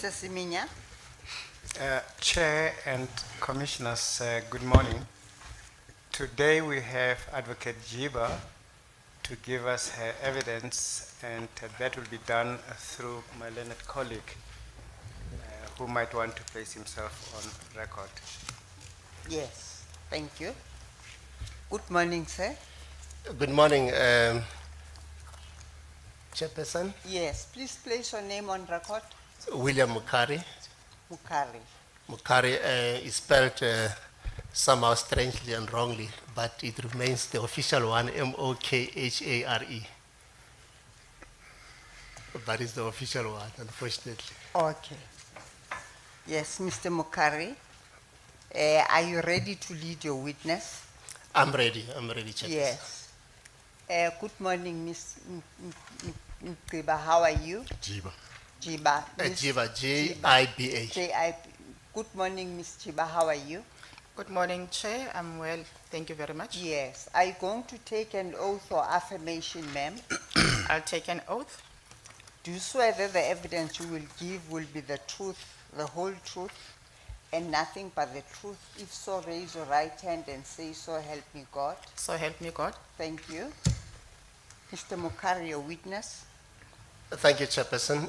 Mr. Siminya. Chair and Commissioners, good morning. Today we have Advocate Jiba to give us her evidence, and that will be done through my learned colleague who might want to place himself on record. Yes, thank you. Good morning, sir. Good morning, Chairperson. Yes, please place your name on record. William Mukari. Mukari. Mukari is spelled somehow strangely and wrongly, but it remains the official one, M-O-K-H-A-R-E. But it's the official one, unfortunately. Okay. Yes, Mr. Mukari, are you ready to lead your witness? I'm ready, Chairperson. Yes. Good morning, Ms. Jiba. How are you? Jiba. Jiba. Jiba, J-I-B-A. J-I-B. Good morning, Ms. Jiba. How are you? Good morning, Chair. I'm well. Thank you very much. Yes. Are you going to take an oath or affirmation, ma'am? I'll take an oath. Do you swear that the evidence you will give will be the truth, the whole truth, and nothing but the truth? If so, raise your right hand and say, "So help me God." So help me God. Thank you. Mr. Mukari, your witness. Thank you, Chairperson.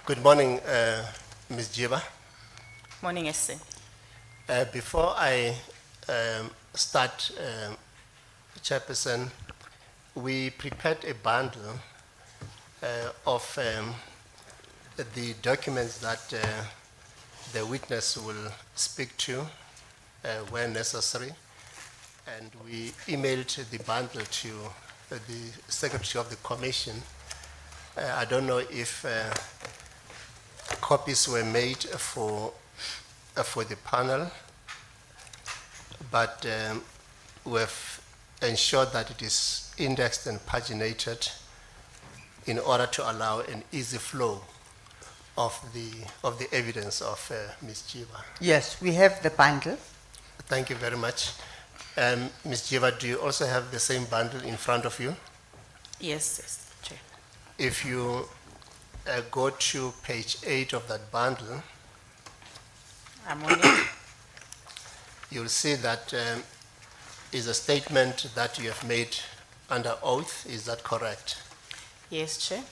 Good morning, Ms. Jiba. Morning, SC. Before I start, Chairperson, we prepared a bundle of the documents that the witness will speak to where necessary, and we emailed the bundle to the Secretary of the Commission. I don't know if copies were made for the panel, but we've ensured that it is indexed and paginated in order to allow an easy flow of the evidence of Ms. Jiba. Yes, we have the bundle. Thank you very much. Ms. Jiba, do you also have the same bundle in front of you? Yes, Chair. If you go to page 8 of that bundle, I'm on it. you'll see that is a statement that you have made under oath. Is that correct? Yes, Chair.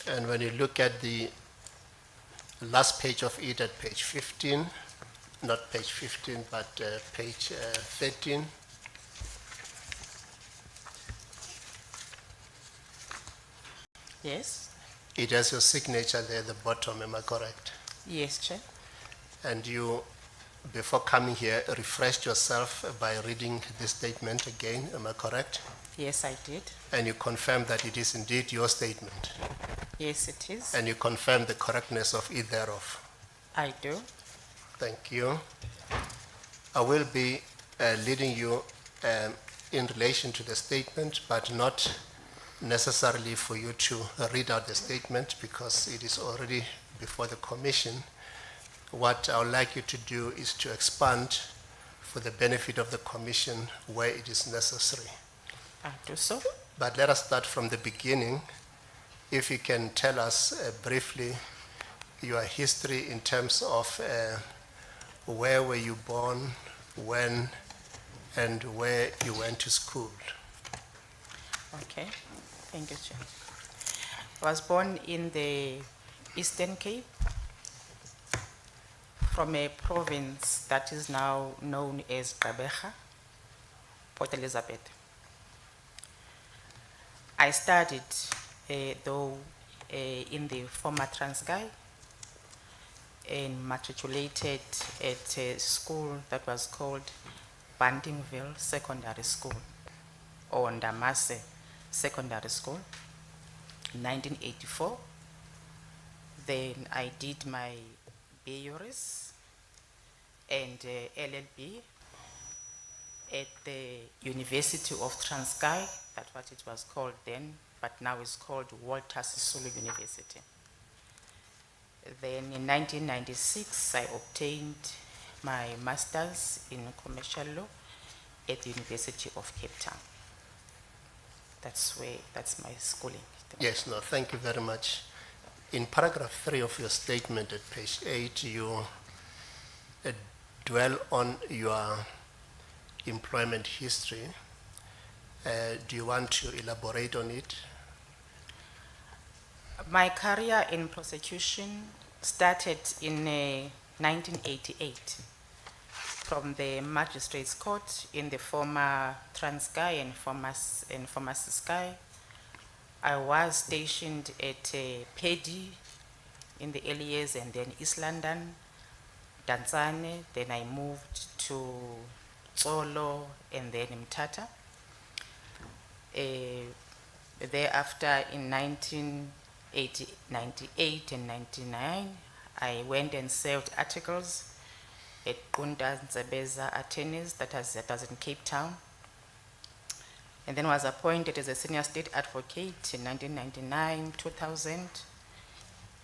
And when you look at the last page of it at page 15, not page 15, but page 13, Yes. it has your signature there at the bottom, am I correct? Yes, Chair. And you, before coming here, refreshed yourself by reading this statement again, am I correct? Yes, I did. And you confirmed that it is indeed your statement. Yes, it is. And you confirmed the correctness of it thereof. I do. Thank you. I will be leading you in relation to the statement, but not necessarily for you to read out the statement because it is already before the Commission. What I would like you to do is to expand for the benefit of the Commission where it is necessary. I'll do so. But let us start from the beginning. If you can tell us briefly your history in terms of where were you born, when, and where you went to school. Okay. Thank you, Chair. I was born in the Eastern Cape from a province that is now known as Gqeberha, Port Elizabeth. I studied, though, in the former Transkei and matriculated at a school that was called Bantingville Secondary School, or Ndamase Secondary School, in 1984. Then I did my BUris and LLB at the University of Transkei. That's what it was called then, but now it's called Walter Sisulu University. Then in 1996, I obtained my master's in commercial law at the University of Cape Town. That's my schooling. Yes, no, thank you very much. In paragraph 3 of your statement at page 8, you dwell on your employment history. Do you want to elaborate on it? My career in prosecution started in 1988 from the Magistrates Court in the former Transkei and former Ciskei. I was stationed at Pedi in the early years, and then East London, Danzane, then I moved to Tsolo and then Mthatha. Thereafter, in 1998 and 99, I went and served articles at Kunda Nzabeza Attorneys, that was in Cape Town. And then was appointed as a senior state advocate in 1999, 2000,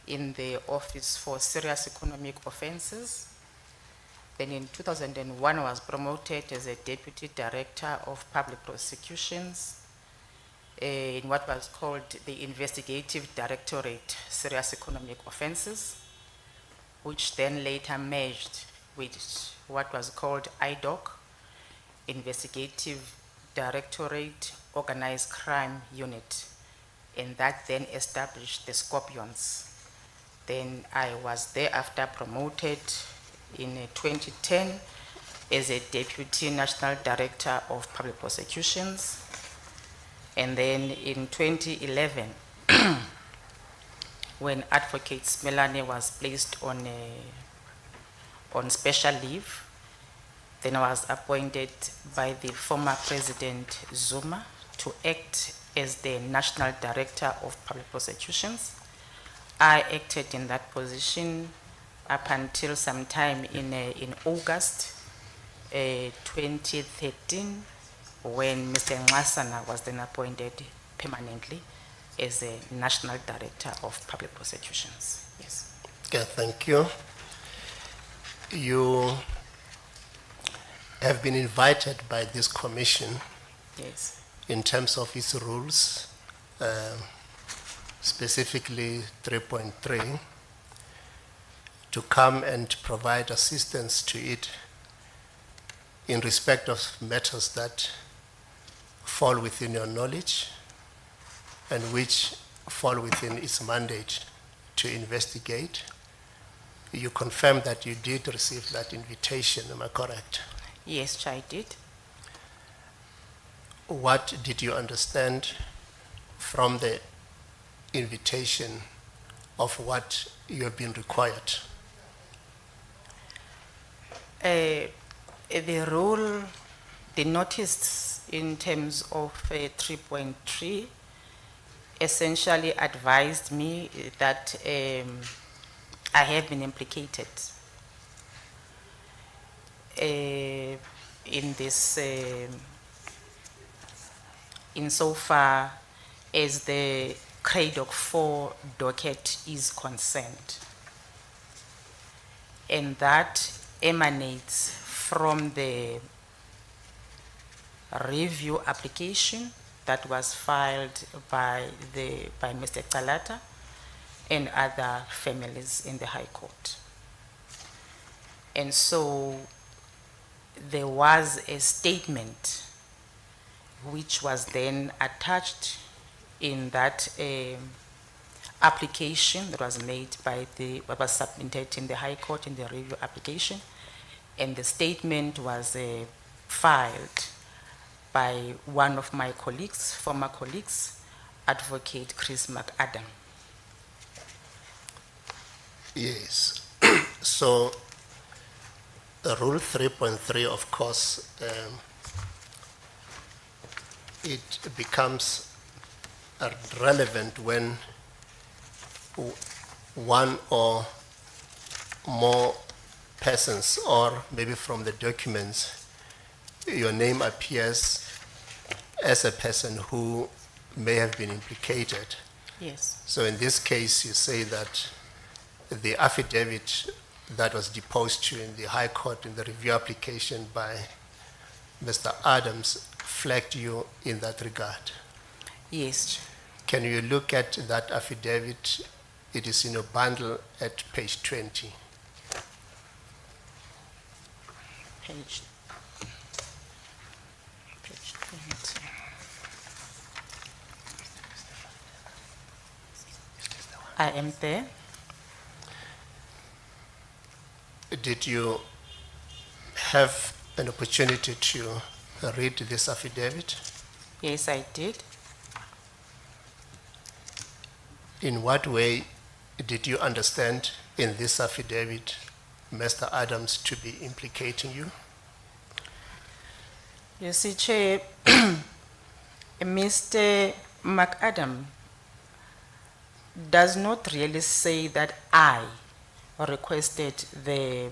in the Office for Serious Economic Offences. Then in 2001, I was promoted as a Deputy Director of Public Prosecutions in what was called the Investigative Directorate, Serious Economic Offences, which then later merged with what was called IDOC, Investigative Directorate Organized Crime Unit, and that then established the Scorpions. Then I was thereafter promoted in 2010 as a Deputy National Director of Public Prosecutions. And then in 2011, when Advocate Melanie was placed on special leave, then I was appointed by the former President Zuma to act as the National Director of Public Prosecutions. I acted in that position up until sometime in August 2013, when Mr. Ngasana was then appointed permanently as a National Director of Public Prosecutions. Yes. Okay, thank you. You have been invited by this commission, Yes. in terms of its rules, specifically 3.3, to come and provide assistance to it in respect of matters that fall within your knowledge and which fall within its mandate to investigate. You confirm that you did receive that invitation, am I correct? Yes, I did. What did you understand from the invitation of what you have been required? The rule, the notice in terms of 3.3 essentially advised me that I have been implicated in this, insofar as the CRADOC 4 docket is concerned. And that emanates from the review application that was filed by Mr. Kalata and other families in the High Court. And so there was a statement which was then attached in that application that was made by what was submitted in the High Court in the review application, and the statement was filed by one of my colleagues, former colleagues, Advocate Chris McAdam. Yes. So, Rule 3.3, of course, it becomes relevant when one or more persons, or maybe from the documents, your name appears as a person who may have been implicated. Yes. So in this case, you say that the affidavit that was deposed to you in the High Court in the review application by Mr. Adams flagged you in that regard. Yes. Can you look at that affidavit It is in your bundle at page 20. Page 20. I am there. Did you have an opportunity to read this affidavit? Yes, I did. In what way did you understand in this affidavit Mr. Adams to be implicating you? You see, Chair, Mr. McAdam does not really say that I requested the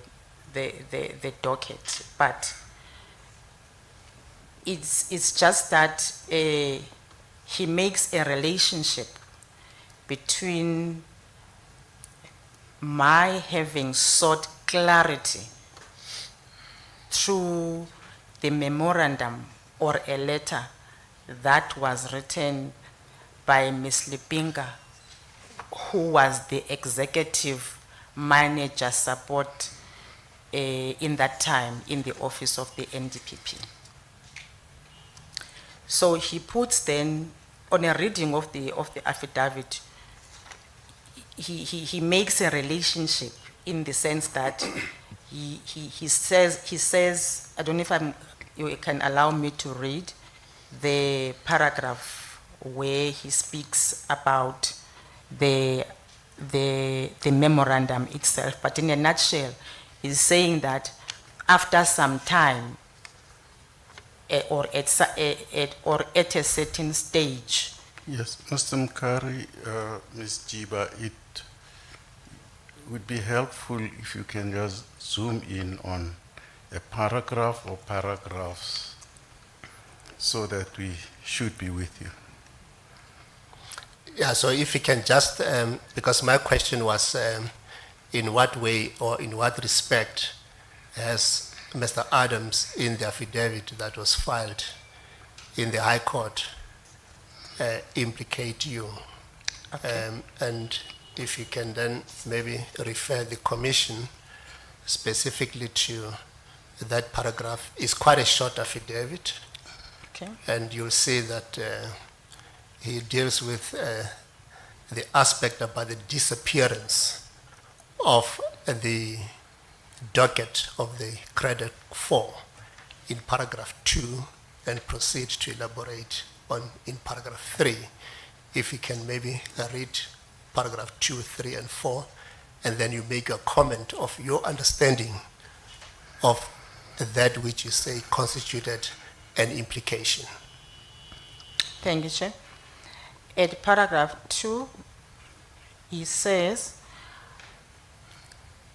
docket, but it's just that he makes a relationship between my having sought clarity through the memorandum or a letter that was written by Ms. Lipinga, who was the executive manager support in that time in the office of the NDPP. So he puts then, on a reading of the affidavit, he makes a relationship in the sense that he says, I don't know if you can allow me to read the paragraph where he speaks about the memorandum itself, but in a nutshell, he's saying that after some time, or at a certain stage. Yes, Mr. Mkari, Ms. Jiba, it would be helpful if you can just zoom in on a paragraph or paragraphs so that we should be with you. Yeah, so if you can just, because my question was in what way or in what respect has Mr. Adams in the affidavit that was filed in the High Court implicate you? Okay. And if you can then maybe refer the commission specifically to that paragraph. It's quite a short affidavit. Okay. And you'll see that he deals with the aspect about the disappearance of the docket of the credit 4 in paragraph 2 and proceed to elaborate on in paragraph 3. If you can maybe read paragraph 2, 3, and 4, and then you make a comment of your understanding of that which you say constituted an implication. Thank you, Chair. At paragraph 2, he says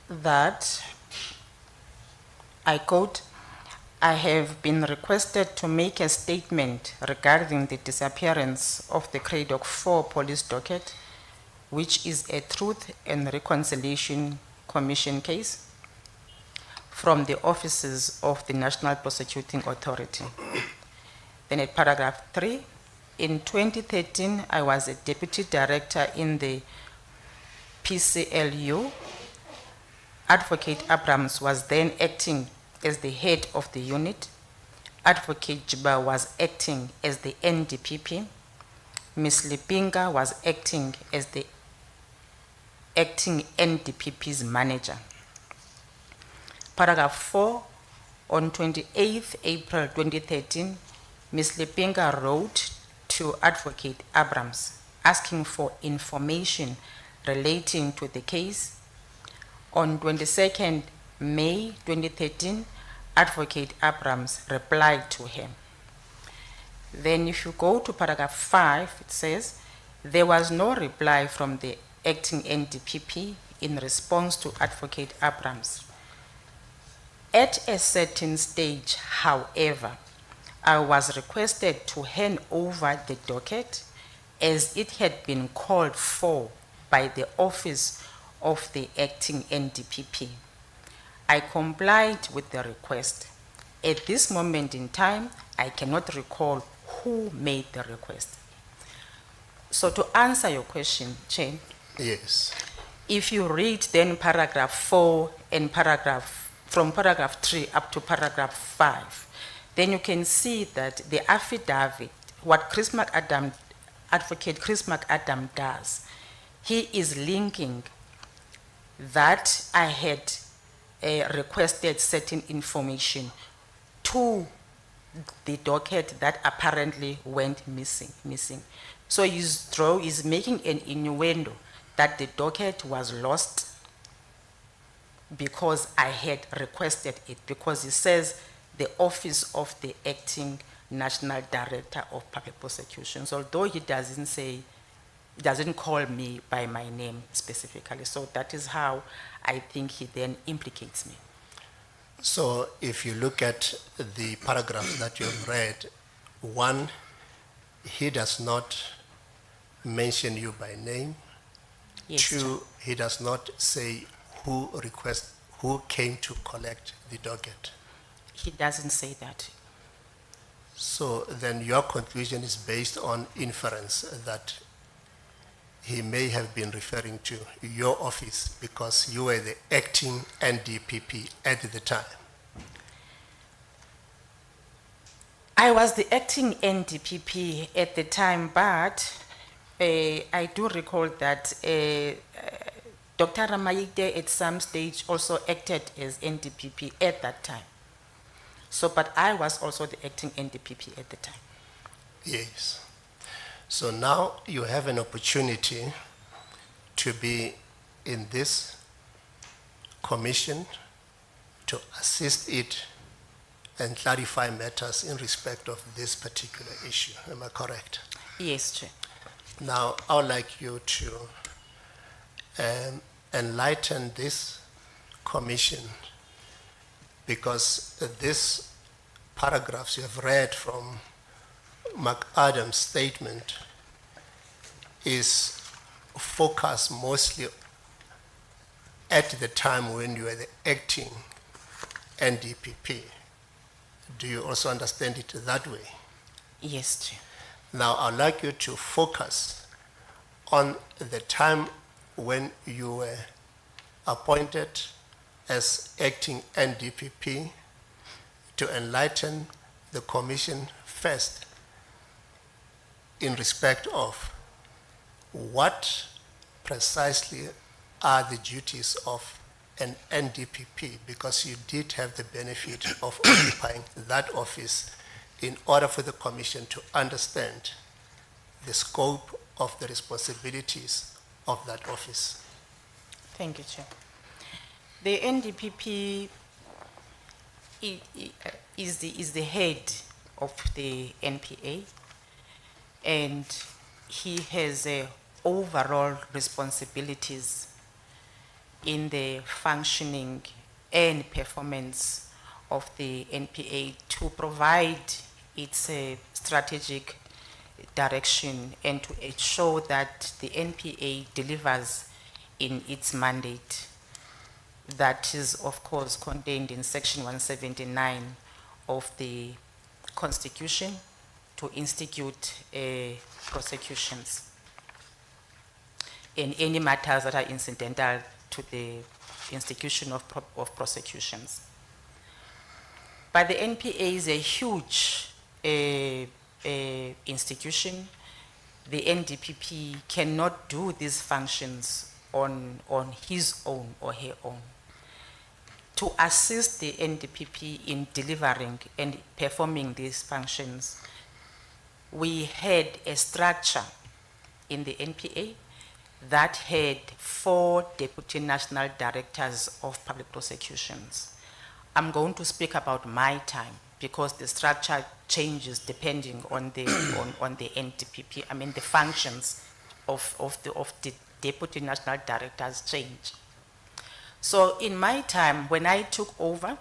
that, I quote, I have been requested to make a statement regarding the disappearance of the CRADOC 4 police docket, which is a Truth and Reconciliation Commission case from the offices of the National Prosecuting Authority. Then at paragraph 3, in 2013, I was a deputy director in the PCLU. Advocate Abrams was then acting as the head of the unit. Advocate Jiba was acting as the NDPP. Ms. Lipinga was acting as the acting NDPP's manager. Paragraph 4, on 28th April 2013, Ms. Lipinga wrote to Advocate Abrams asking for information relating to the case. On 22nd May 2013, Advocate Abrams replied to him. Then if you go to paragraph 5, it says, there was no reply from the acting NDPP in response to Advocate Abrams. At a certain stage, however, I was requested to hand over the docket as it had been called for by the office of the acting NDPP. I complied with the request. At this moment in time, I cannot recall who made the request. So to answer your question, Chair, Yes. If you read then paragraph 4 and from paragraph 3 up to paragraph 5, then you can see that the affidavit, what Advocate Chris McAdam does, he is linking that I had requested certain information to the docket that apparently went missing. So he's making an innuendo that the docket was lost because I had requested it, because he says the office of the acting National Director of Public Prosecutions, although he doesn't call me by my name specifically. So that is how I think he then implicates me. So if you look at the paragraph that you've read, one, he does not mention you by name. Yes, Chair. Two, he does not say who came to collect the docket. He doesn't say that. So then your conclusion is based on inference that he may have been referring to your office because you were the acting NDPP at the time. I was the acting NDPP at the time, but I do recall that Dr. Ramayide at some stage also acted as NDPP at that time. So, but I was also the acting NDPP at the time. Yes. So now you have an opportunity to be in this commission to assist it and clarify matters in respect of this particular issue. Am I correct? Yes, Chair. Now, I would like you to enlighten this commission, because these paragraphs you have read from McAdam's statement is focused mostly at the time when you were the acting NDPP. Do you also understand it that way? Yes, Chair. Now, I'd like you to focus on the time when you were appointed as acting NDPP to enlighten the commission first in respect of what precisely are the duties of an NDPP, because you did have the benefit of occupying that office in order for the commission to understand the scope of the responsibilities of that office. Thank you, Chair. The NDPP is the head of the NPA, and he has overall responsibilities in the functioning and performance of the NPA to provide its strategic direction and to ensure that the NPA delivers in its mandate. That is, of course, contained in Section 179 of the Constitution to institute prosecutions in any matters that are incidental to the institution of prosecutions. But the NPA is a huge institution. The NDPP cannot do these functions on his own or her own. To assist the NDPP in delivering and performing these functions, we had a structure in the NPA that had 4 deputy national directors of public prosecutions. I'm going to speak about my time because the structure changes depending on the on the NDPP. I mean, the functions of the deputy national directors change. So in my time, when I took over,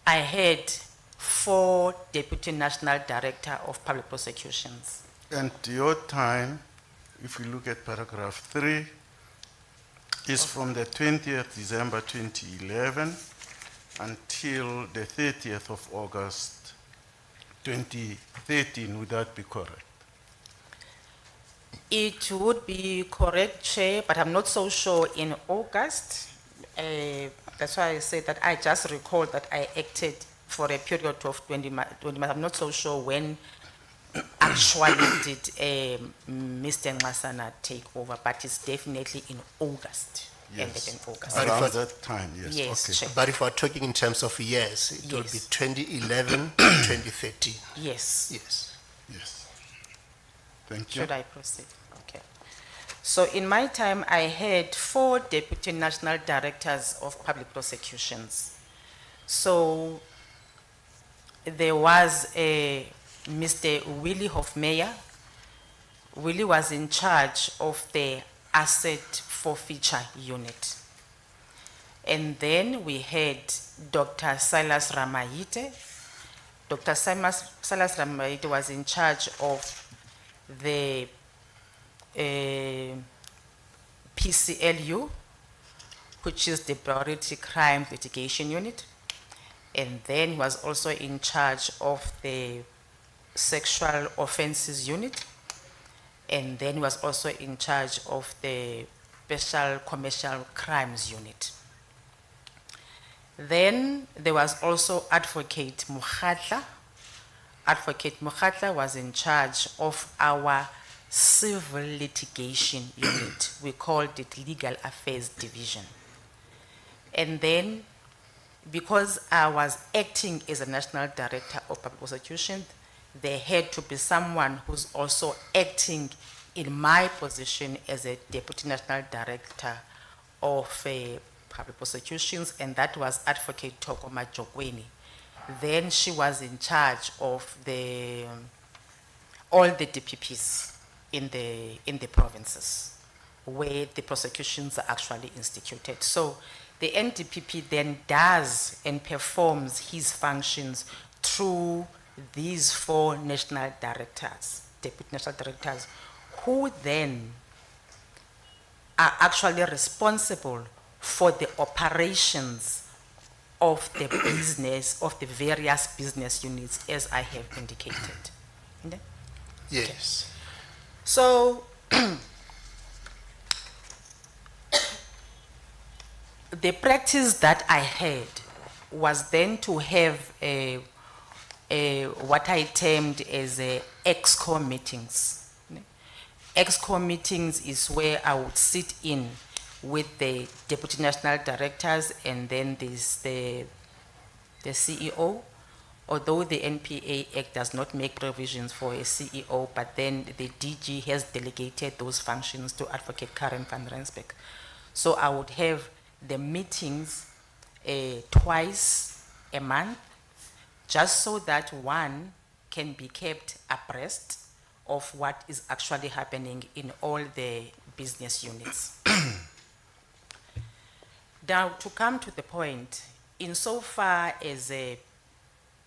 I had 4 deputy national director of public prosecutions. And your time, if you look at paragraph 3, is from the 20th December 2011 until the 30th of August 2013. Would that be correct? It would be correct, Chair, but I'm not so sure in August. That's why I said that I just recall that I acted for a period of 20 months. I'm not so sure when actually did Mr. Ngasana take over, but it's definitely in August. Ended in Yes, August. around that time, yes, Yes, okay. Chair. But if we're talking in terms of years, it will be Yes. 2011 to 2013. Yes. Yes. Yes. Thank you. Should I proceed? Okay. So in my time, I had 4 deputy national directors of public prosecutions. So there was a Mr. Willie Hofmeyer. Willie was in charge of the asset forfeiture unit. And then we had Dr. Silas Ramayite. Dr. Silas Ramayite was in charge of the PCLU, which is the Priority Crime Litigation Unit. And then he was also in charge of the Sexual Offences Unit. And then he was also in charge of the Special Commercial Crimes Unit. Then there was also Advocate Mukhatla. Advocate Mukhatla was in charge of our Civil Litigation Unit. We called it Legal Affairs Division. And then, because I was acting as a National Director of Public Prosecution, there had to be someone who's also acting in my position as a Deputy National Director of Public Prosecutions, and that was Advocate Tokoma Jokweni. Then she was in charge of all the DPPs in the provinces where the prosecutions are actually instituted. So the NDPP then does and performs his functions through these 4 national directors, deputy national directors, who then are actually responsible for the operations of the business, of the various business units, as I have indicated. Okay? Yes. So, the practice that I had was then to have what I termed as EXCO meetings. EXCO meetings is where I would sit in with the deputy national directors and then the CEO. Although the NPA Act does not make provisions for a CEO, but then the DG has delegated those functions to Advocate Karen van Rensbeck. So I would have the meetings twice a month, just so that one can be kept abreast of what is actually happening in all the business units. Now, to come to the point, insofar as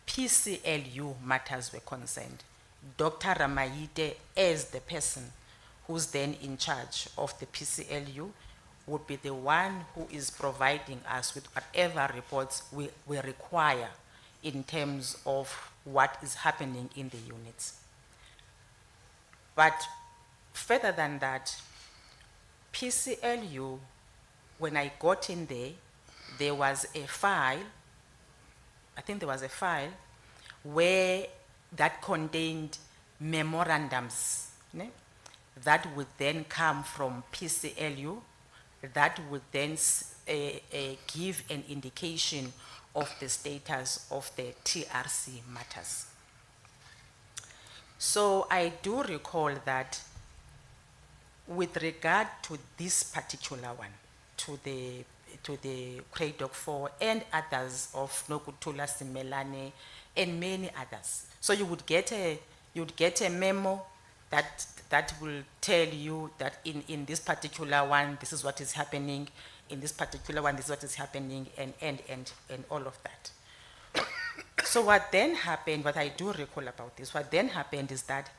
PCLU matters were concerned, Dr. Ramayite, as the person who's then in charge of the PCLU, would be the one who is providing us with whatever reports we require in terms of what is happening in the units. But further than that, PCLU, when I got in there was a file, I think there was a file where that contained memorandums that would then come from PCLU, that would then give an indication of the status of the TRC matters. So I do recall that with regard to this particular one, to the Craddock 4 and others of Nokutula Simelane and many others. So you would get a memo that will tell you that in this particular one, this is what is happening, in this particular one, this is what is happening, and all of that. So what then happened, what I do recall about this, what then happened is that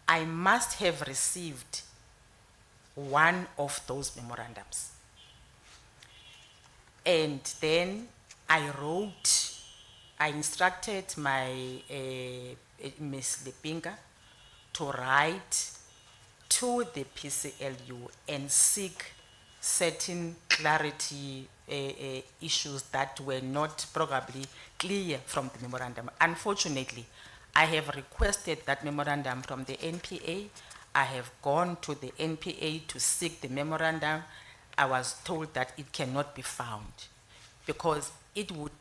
I must have received one of those memorandums. And then I instructed my Ms. Lepinga to write to the PCLU and seek certain clarity issues that were not probably clear from the memorandum. Unfortunately, I have requested that memorandum from the NPA. I have gone to the NPA to seek the memorandum. I was told that it cannot be found because it would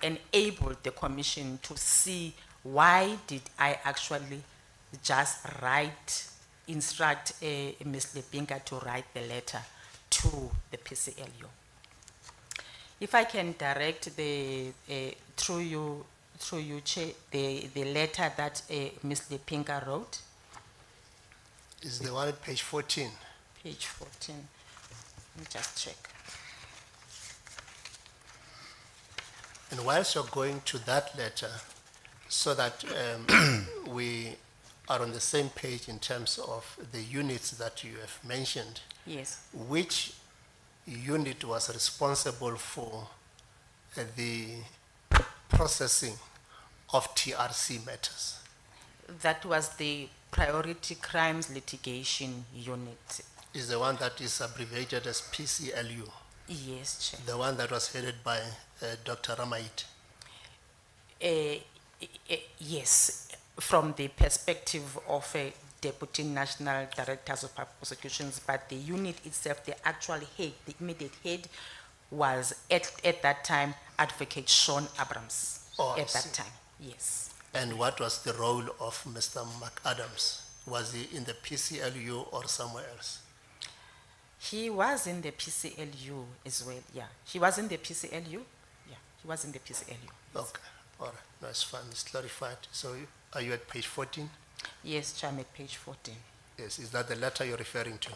enable the commission to see why did I actually just instruct Ms. Lepinga to write the letter to the PCLU. If I can direct through you, Chair, the letter that Ms. Lepinga wrote, Is the one at page 14? page 14. Let me just check. And whilst you're going to that letter, so that we are on the same page in terms of the units that you have mentioned, Yes. which unit was responsible for the processing of TRC matters? That was the Priority Crimes Litigation Unit. Is the one that is abbreviated as PCLU, Yes, Chair. the one that was headed by Dr. Ramait? Yes, from the perspective of a Deputy National Directors of Prosecutions, but the unit itself, the actual head, the immediate head, was at that time Advocate Sean Abrams. Oh, I at that see. time, yes. And what was the role of Mr. McAdams? Was he in the PCLU or somewhere else? He was in the PCLU as well, yeah. He was in the PCLU, yeah, he was in the PCLU. Okay, all right, no, it's fine, it's clarified. So are you at page 14? Yes, Chair, I'm at page 14. Yes, is that the letter you're referring to?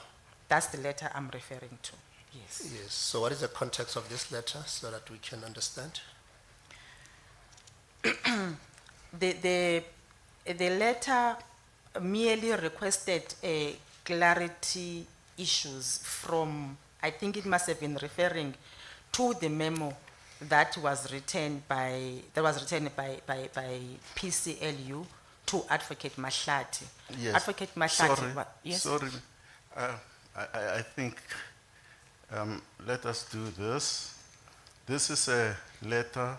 That's the letter I'm referring to, yes. Yes, so what is the context of this letter so that we can understand? The letter merely requested clarity issues from, I think it must have been referring to the memo that was written by PCLU to Advocate Mahlati. Yes. Advocate Mahlati. Sorry, Yes. sorry. I think let us do this. This is a letter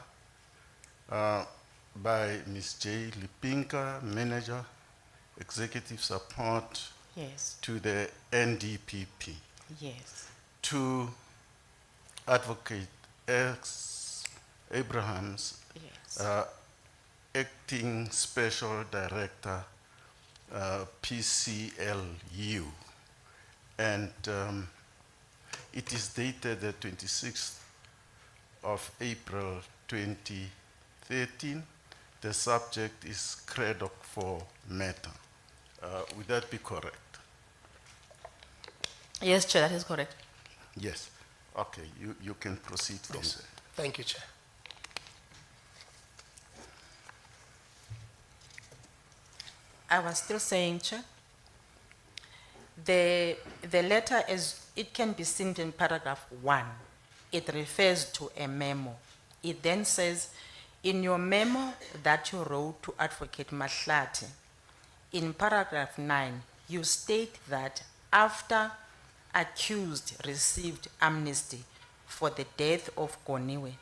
by Ms. J. Lipinka, Manager, Executive Support Yes. to the NDPP, Yes. to Advocate X. Abrahams, Yes. Acting Special Director, PCLU. And it is dated the 26th of April 2013. The subject is Credit for Matter. Would that be correct? Yes, Chair, that is correct. Yes. Okay, you can proceed from Yes. there. Thank you, Chair. I was still saying, Chair, the letter, as it can be seen in paragraph 1, it refers to a memo. It then says, in your memo that you wrote to Advocate Mahlati, in paragraph 9, you state that after accused received amnesty for the death of Goniwe,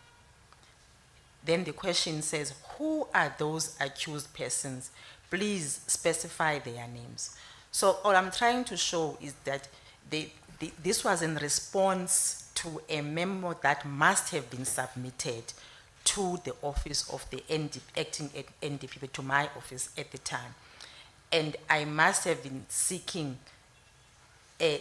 then the question says, who are those accused persons? Please specify their names. So all I'm trying to show is that this was in response to a memo that must have been submitted to the office of the acting NDPP, to my office at the time. And I must have been seeking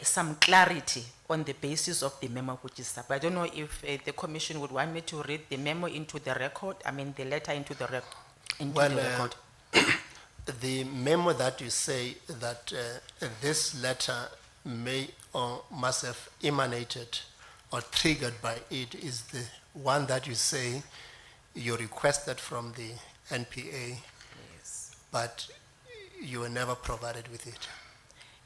some clarity on the basis of the memo which is sub. I don't know if the commission would want me to read the memo into the record, I mean the letter into the record. The memo that you say that this letter may or must have emanated or triggered by it is the one that you say you requested from the NPA, Yes. but you were never provided with it.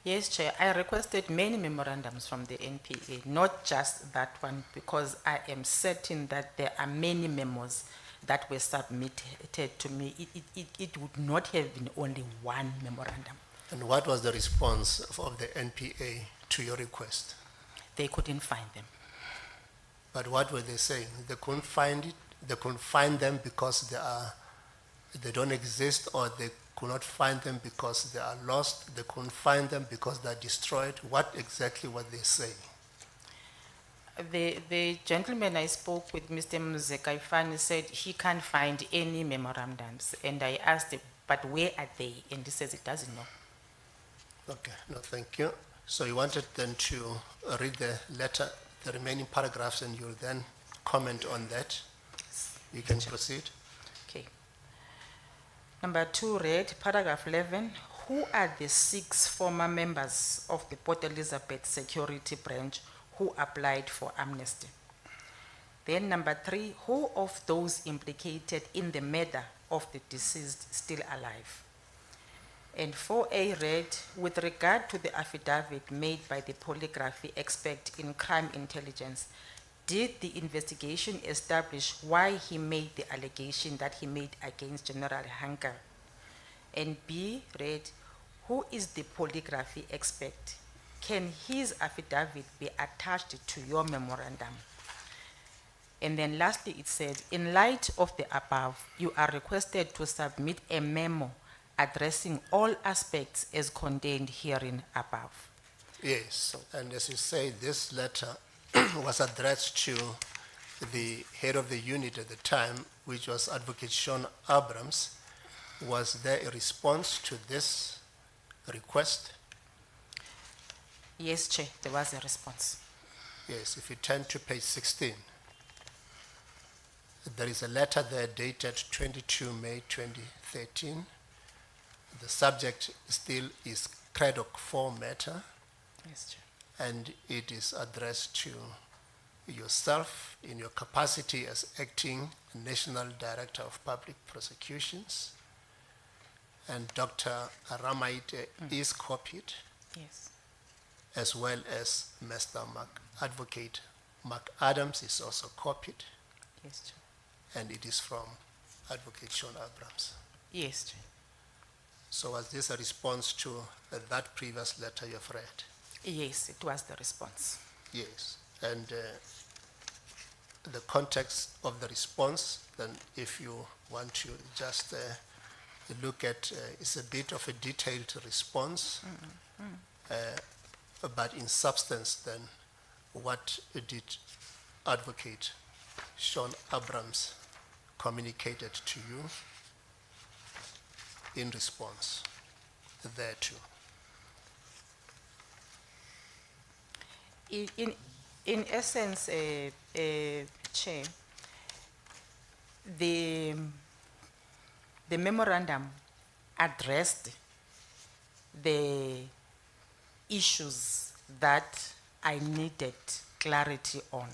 Yes, Chair, I requested many memorandums from the NPA, not just that one, because I am certain that there are many memos that were submitted to me. It would not have been only one memorandum. And what was the response of the NPA to your request? They couldn't find them. But what were they saying? They couldn't find it. They couldn't find them because they don't exist, or they could not find them because they are lost. They couldn't find them because they are destroyed. What exactly were they saying? The gentleman I spoke with, Mr. Mzekaifani, said he can't find any memorandums. And I asked him, but where are they? And he says he doesn't know. Okay, no, thank you. So you wanted then to read the letter, the remaining paragraphs, and you'll then comment on that. You can proceed. Okay. Number 2 read, paragraph 11, who are the 6 former members of the Port Elizabeth Security Branch who applied for amnesty? Then number 3, who of those implicated in the murder of the deceased still alive? And 4A read, with regard to the affidavit made by the polygraphy expert in crime intelligence, did the investigation establish why he made the allegation that he made against General Hanker? And B read, who is the polygraphy expert? Can his affidavit be attached to your memorandum? And then lastly it said, in light of the above, you are requested to submit a memo addressing all aspects as contained herein above. Yes, and as you say, this letter was addressed to the head of the unit at the time, which was Advocate Sean Abrams. Was there a response to this request? Yes, Chair, there was a response. Yes, if you turn to page 16, there is a letter there dated 22 May 2013. The subject still is CREDOC 4 matter, Yes, Chair. and it is addressed to yourself in your capacity as acting National Director of Public Prosecutions, and Dr. Ramaite is copied, Yes. as well as Mr. Advocate Mark Adams is also copied, Yes, Chair. and it is from Advocate Sean Abrams. Yes, Chair. So was this a response to that previous letter you've read? Yes, it was the response. Yes, and the context of the response, then if you want to just look at, it's a bit of a detailed response, but in substance then, what did Advocate Sean Abrams communicated to you in response thereto? In essence, Chair, the memorandum addressed the issues that I needed clarity on.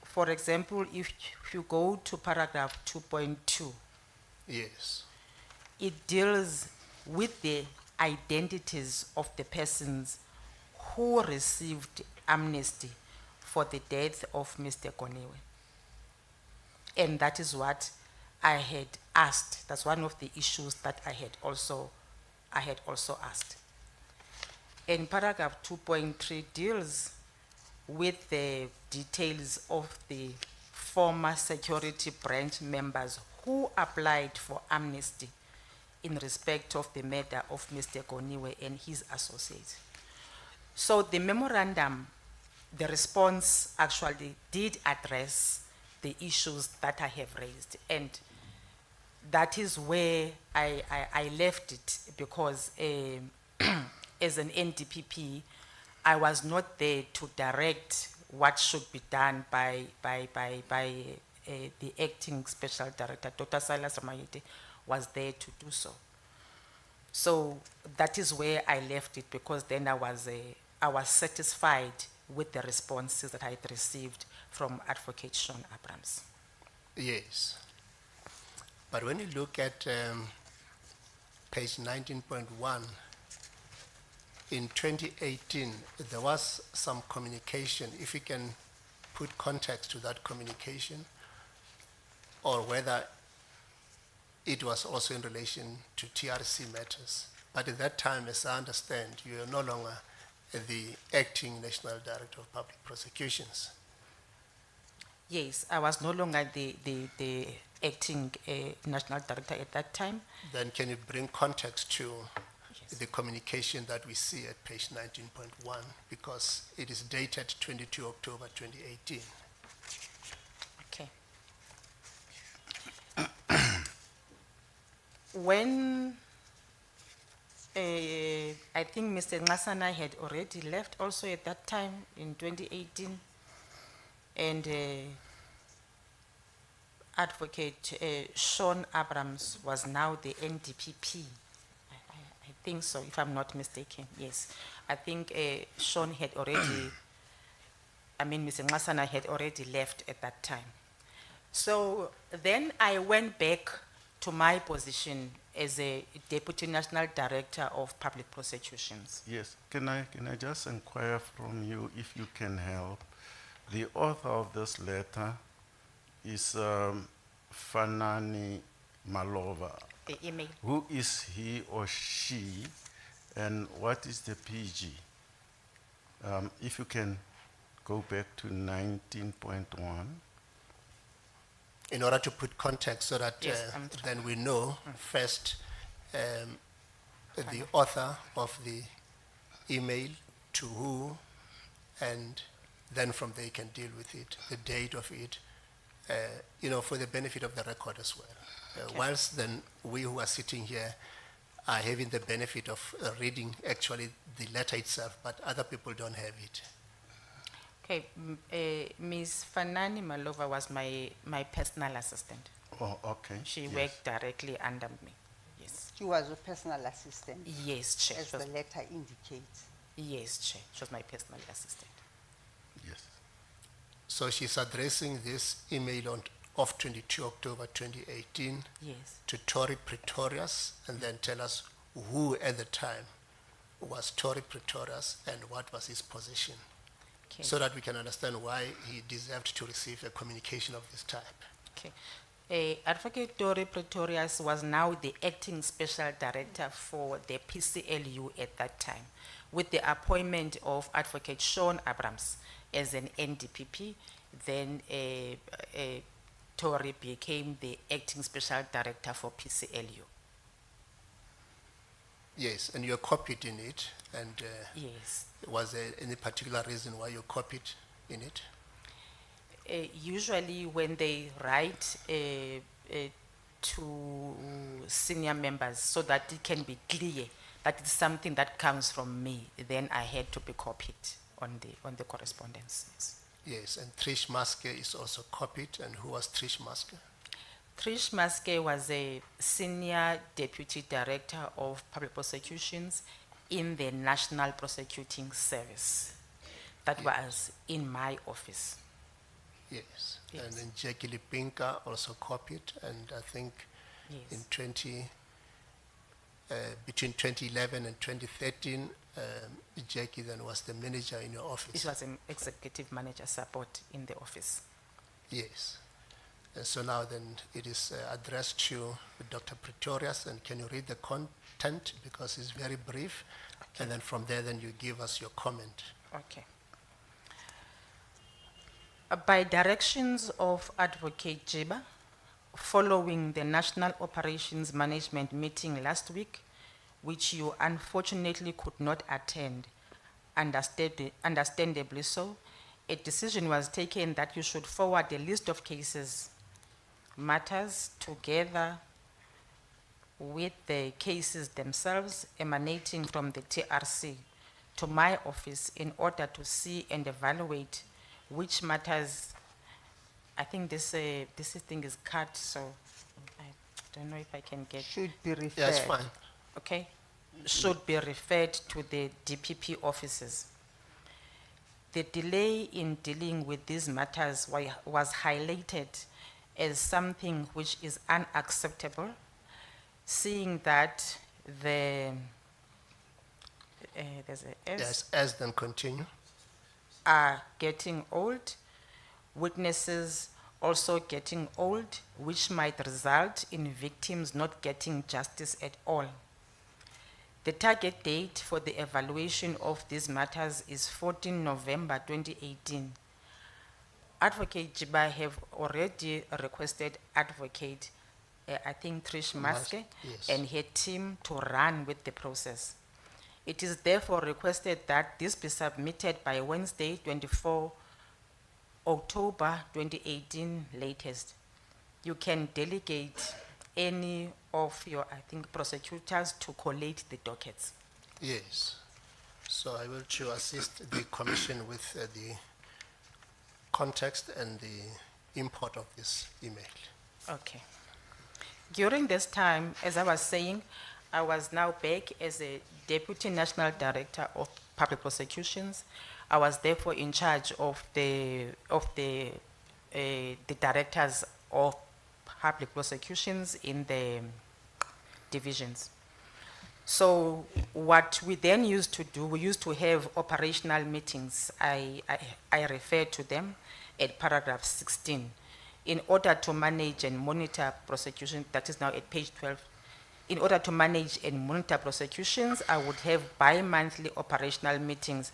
For example, if you go to paragraph 2.2, Yes, it deals with the identities of the persons who received amnesty for the death of Mr. Koniwe. And that is what I had asked. That's one of the issues that I had also asked. And paragraph 2.3 deals with the details of the former security branch members who applied for amnesty in respect of the murder of Mr. Koniwe and his associates. So the memorandum, the response actually did address the issues that I have raised. And that is where I left it, because as an NDPP, I was not there to direct what should be done by the acting special director. Dr. Silas Ramayete was there to do so. So that is where I left it, because then I was satisfied with the responses that I had received from Advocate Sean Abrams. yes. But when you look at page 19.1, in 2018, there was some communication. If you can put context to that communication, or whether it was also in relation to TRC matters. But at that time, as I understand, you are no longer the acting National Director of Public Prosecutions. Yes, I was no longer the acting national director at that time. Then can you bring context to Yes. the communication that we see at page 19.1, because it is dated 22 October 2018. Okay. When I think Mr. Ngasana had already left also at that time in 2018, and Advocate Sean Abrams was now the NDPP. I think so, if I'm not mistaken, yes. I think Sean had already, Mr. Ngasana had already left at that time. So then I went back to my position as a Deputy National Director of Public Prosecutions. Yes, can I just inquire from you if you can help? The author of this letter is Fanani Malova. The email. Who is he or she, and what is the PG? If you can go back to 19.1. In order to put context so that Yes, I'm trying. then we know first the author of the email, to who, and then from there you can deal with it, the date of it, for the benefit of the record as well. Whilst then we who are sitting here are having the benefit of reading actually the letter itself, but other people don't have it. Okay, Ms. Fanani Malova was my personal assistant. Oh, okay. She yes. worked directly under me. Yes. She was a personal assistant, Yes, Chair. as She was, the letter indicates. yes, Chair. She was my personal assistant. Yes. So she's addressing this email of 22 October 2018 Yes. to Tory Pretorius, and then tell us who at the time was Tory Pretorius and what was his position, Okay. so that we can understand why he deserved to receive a communication of this type. Okay. Advocate Dory Pretorius was now the acting special director for the PCLU at that time, with the appointment of Advocate Sean Abrams as an NDPP. Then Tory became the acting special director for PCLU. Yes, and you're copied in it, and Yes. was there any particular reason why you copied in it? Usually when they write to senior members so that it can be clear that it's something that comes from me, then I had to be copied on the correspondence. Yes. Yes, and Trish Maske is also copied, and who was Trish Maske? Trish Maske was a senior deputy director of public prosecutions in the National Prosecuting Service. That was in my office. Yes. Yes. And then Jackie Lipinka also copied, and I think in Yes. between 2011 and 2013, Jackie then was the manager in your office. It was an executive manager support in the office. Yes. And so now then it is addressed to Dr. Pretorius, and can you read the content, because it's very brief, and then from there then you give us your comment. Okay. By directions of Advocate Jiba, following the National Operations Management meeting last week, which you unfortunately could not attend, understandably so, a decision was taken that you should forward a list of cases, matters together with the cases themselves emanating from the TRC to my office in order to see and evaluate which matters. I think this thing is cut, so I don't know if I can get. Should be referred. Yeah, it's fine. Okay, should be referred to the DPP offices. The delay in dealing with these matters was highlighted as something which is unacceptable, seeing that there's a S, Yes, as then continue. are getting old, witnesses also getting old, which might result in victims not getting justice at all. The target date for the evaluation of these matters is 14 November 2018. Advocate Jiba have already requested advocate, I think Trish Maske, yes. and her team to run with the process. It is therefore requested that this be submitted by Wednesday, 24 October 2018 latest. You can delegate any of your, I think, prosecutors to collate the dockets. Yes. So I will to assist the commission with the context and the import of this email. Okay. During this time, as I was saying, I was now back as a Deputy National Director of Public Prosecutions. I was therefore in charge of the directors of public prosecutions in the divisions. So what we then used to do, we used to have operational meetings. I refer to them at paragraph 16. In order to manage and monitor prosecution, that is now at page 12. In order to manage and monitor prosecutions, I would have bi-monthly operational meetings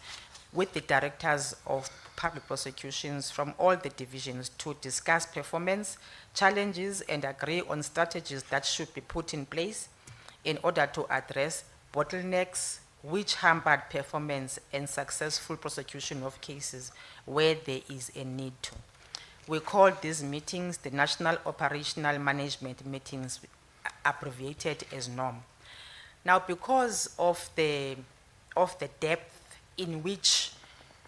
with the directors of public prosecutions from all the divisions to discuss performance, challenges, and agree on strategies that should be put in place in order to address bottlenecks which hampered performance and successful prosecution of cases where there is a need to. We call these meetings the National Operational Management Meetings, abbreviated as NOM. Now, because of the depth in which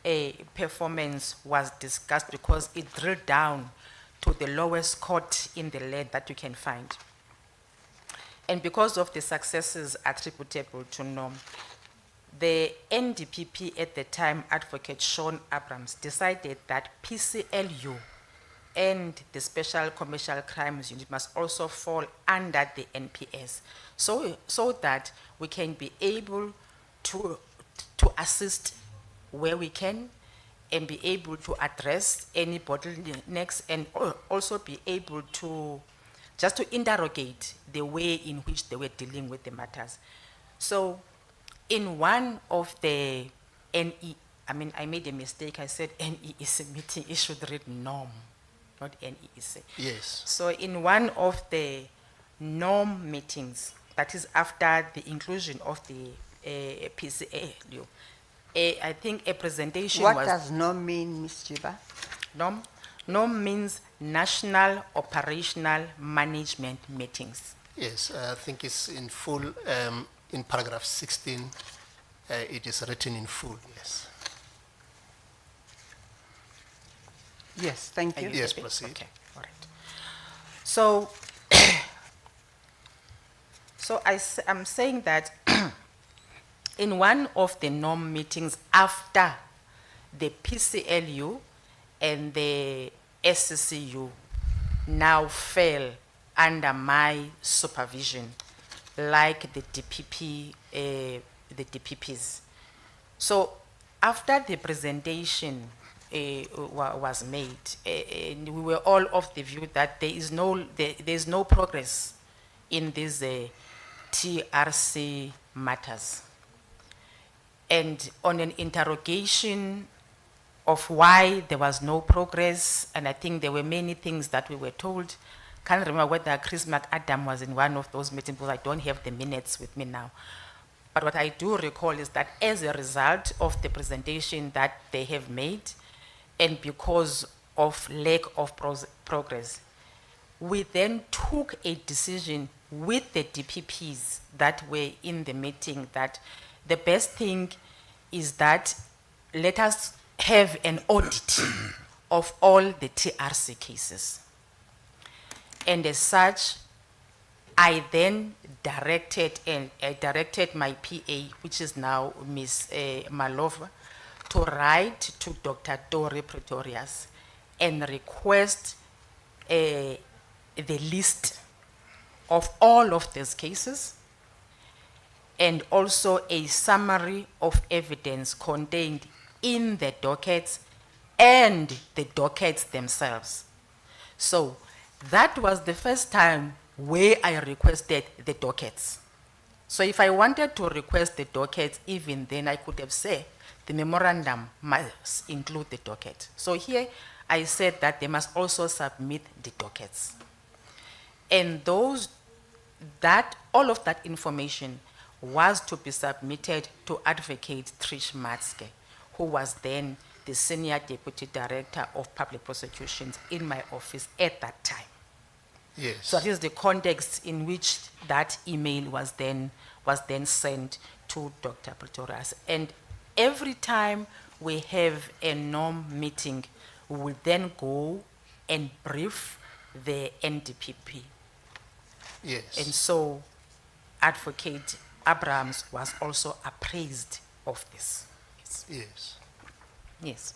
a performance was discussed, because it drilled down to the lowest court in the land that you can find, and because of the successes attributable to NOM, the NDPP at the time, Advocate Sean Abrams, decided that PCLU and the Special Commercial Crimes Unit must also fall under the NPS, so that we can be able to assist where we can and be able to address any bottlenecks and also be able to just to interrogate the way in which they were dealing with the matters. So in one of the I made a mistake. I said NEEC meeting, it should read NOM, not NEEC. Yes. So in one of the NOM meetings, that is after the inclusion of the PCLU, I think a presentation What was... does no mean, Ms. Jiba? NOM? NOM means National Operational Management Meetings. Yes, I think it's in full, in paragraph 16, it is written in full, yes. Yes, thank you. Yes, proceed. Okay, all right. So, I'm saying that in one of the NOM meetings after the PCLU and the SCCU now fell under my supervision, like the DPP, the DPPs. So after the presentation was made, and we were all of the view that there is no progress in these TRC matters. And on an interrogation of why there was no progress, and I think there were many things that we were told. Can't remember whether Chris McAdam was in one of those meetings, because I don't have the minutes with me now. But what I do recall is that as a result of the presentation that they have made, and because of lack of progress, we then took a decision with the DPPs that were in the meeting that the best thing is that let us have an audit of all the TRC cases. And as such, I then directed my PA, which is now Ms. Malova, to write to Dr. Dore Pretorius and request the list of all of these cases, and also a summary of evidence contained in the dockets and the dockets themselves, So that was the first time where I requested the dockets. So if I wanted to request the dockets, even then I could have said the memorandum must include the docket. So here I said that they must also submit the dockets. And all of that information was to be submitted to Advocate Trish Matske, who was then the Senior Deputy Director of Public Prosecutions in my office at that time. Yes. So that is the context in which that email was then sent to Dr. Pretorius. And every time we have a NOM meeting, we will then go and brief the NDPP. Yes. And so Advocate Abrams was also appraised of this. Yes. Yes. Yes.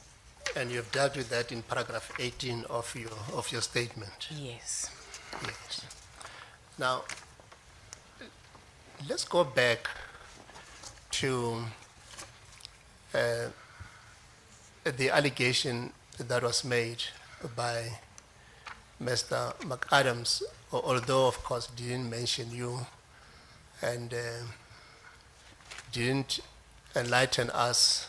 And you've dealt with that in paragraph 18 of your statement. Yes. Yes. Now, let's go back to the allegation that was made by Mr. McAdams, although of course didn't mention you and didn't enlighten us,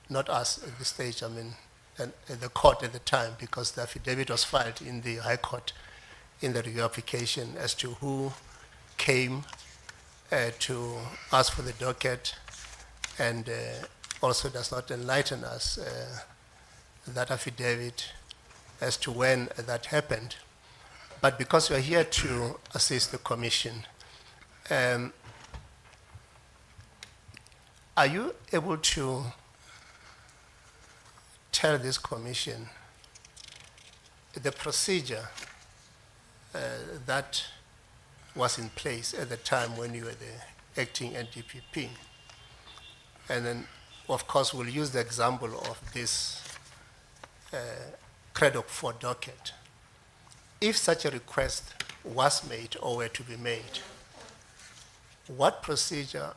not us at this stage, I mean, and the court at the time, because the affidavit was filed in the High Court in the review application as to who came to ask for the docket, and also does not enlighten us that affidavit as to when that happened. But because we are here to assist the commission, are you able to tell this commission the procedure that was in place at the time when you were the acting NDPP? And then, of course, we'll use the example of this CREDOC 4 docket. If such a request was made or were to be made, what procedure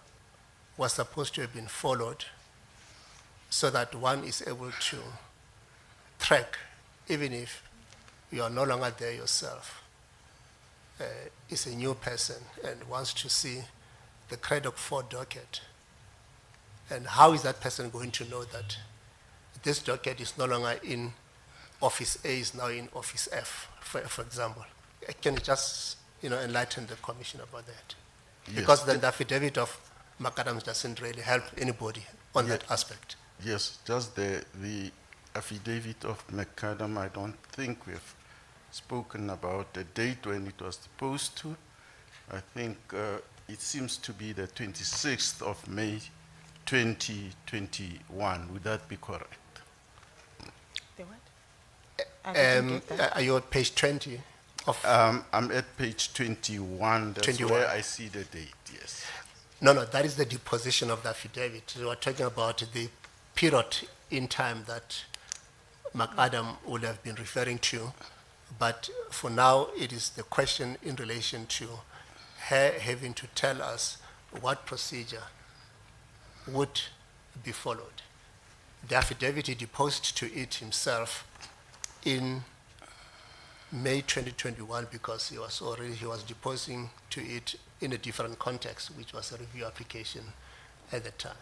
was supposed to have been followed so that one is able to track, even if you are no longer there yourself, is a new person and wants to see the CREDOC 4 docket? And how is that person going to know that this docket is no longer in Office A, is now in Office F, for example? Can you just enlighten the commission about that? Yes. Because then the affidavit of McAdams doesn't really help anybody on that aspect. Yes, just the affidavit of McAdam, I don't think we've spoken about the date when it was supposed to. I think it seems to be the 26th of May 2021. Would that be correct? The what? I didn't get that. Are you at page 20 of? I'm at page 21. That's 21. where I see the date, yes. No, that is the deposition of the affidavit. We are talking about the period in time that McAdam would have been referring to. But for now, it is the question in relation to her having to tell us what procedure would be followed. The affidavit he deposed to it himself in May 2021 because he was deposing to it in a different context, which was a review application at the time.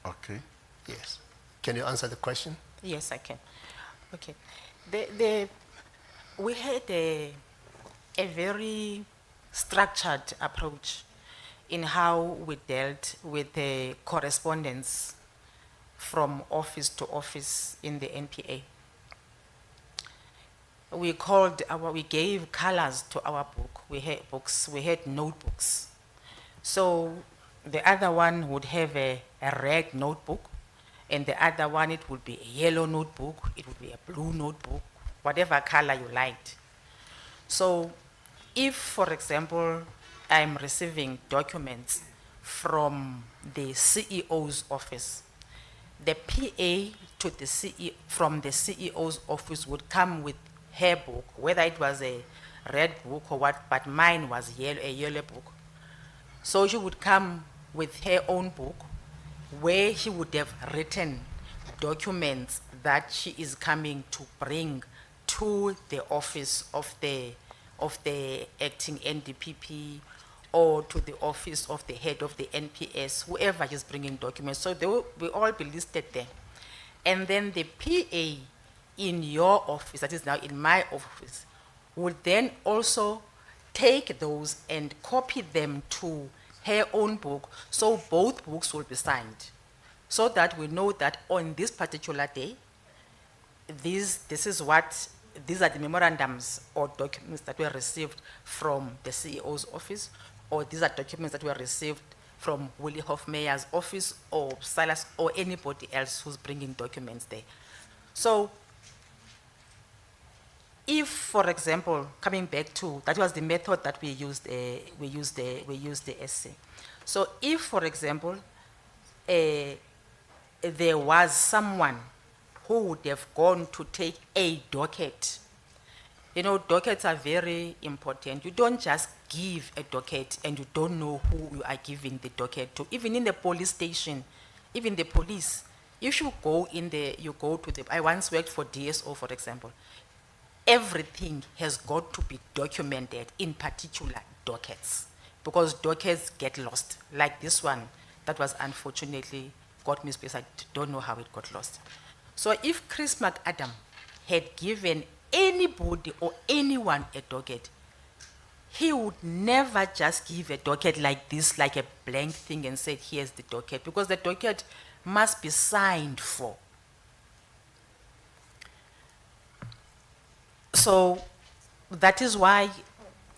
Okay. Yes. Can you answer the question? Yes, I can. Okay. We had a very structured approach in how we dealt with the correspondence from office to office in the NPA. We gave colors to our book. We had books, we had notebooks. So the other one would have a red notebook, and the other one, it would be a yellow notebook, it would be a blue notebook, whatever color you liked. So if, for example, I'm receiving documents from the CEO's office, the PA to the CEO, from the CEO's office would come with her book, whether it was a red book or what, but mine was a yellow book. So she would come with her own book where she would have written documents that she is coming to bring to the office of the acting NDPP or to the office of the head of the NPS, whoever is bringing documents. So they will all be listed there. And then the PA in your office, that is now in my office, will then also take those and copy them to her own book, so both books will be signed, so that we know that on this particular day, these are the memorandums or documents that were received from the CEO's office, or these are documents that were received from Willie Hofmeyer's office or Silas or anybody else who's bringing documents there. So if, for example, coming back to, that was the method that we used the essay. So if, for example, there was someone who would have gone to take a docket. You know, dockets are very important. You don't just give a docket and you don't know who you are giving the docket to. Even in the police station, even the police, if you go in there, you go to the, I once worked for DSO, for example. Everything has got to be documented, in particular dockets, because dockets get lost. Like this one, that was unfortunately got misplaced. I don't know how it got lost. So if Chris McAdam had given anybody or anyone a docket, he would never just give a docket like this, like a blank thing, and said, here's the docket, because the docket must be signed for. So that is why,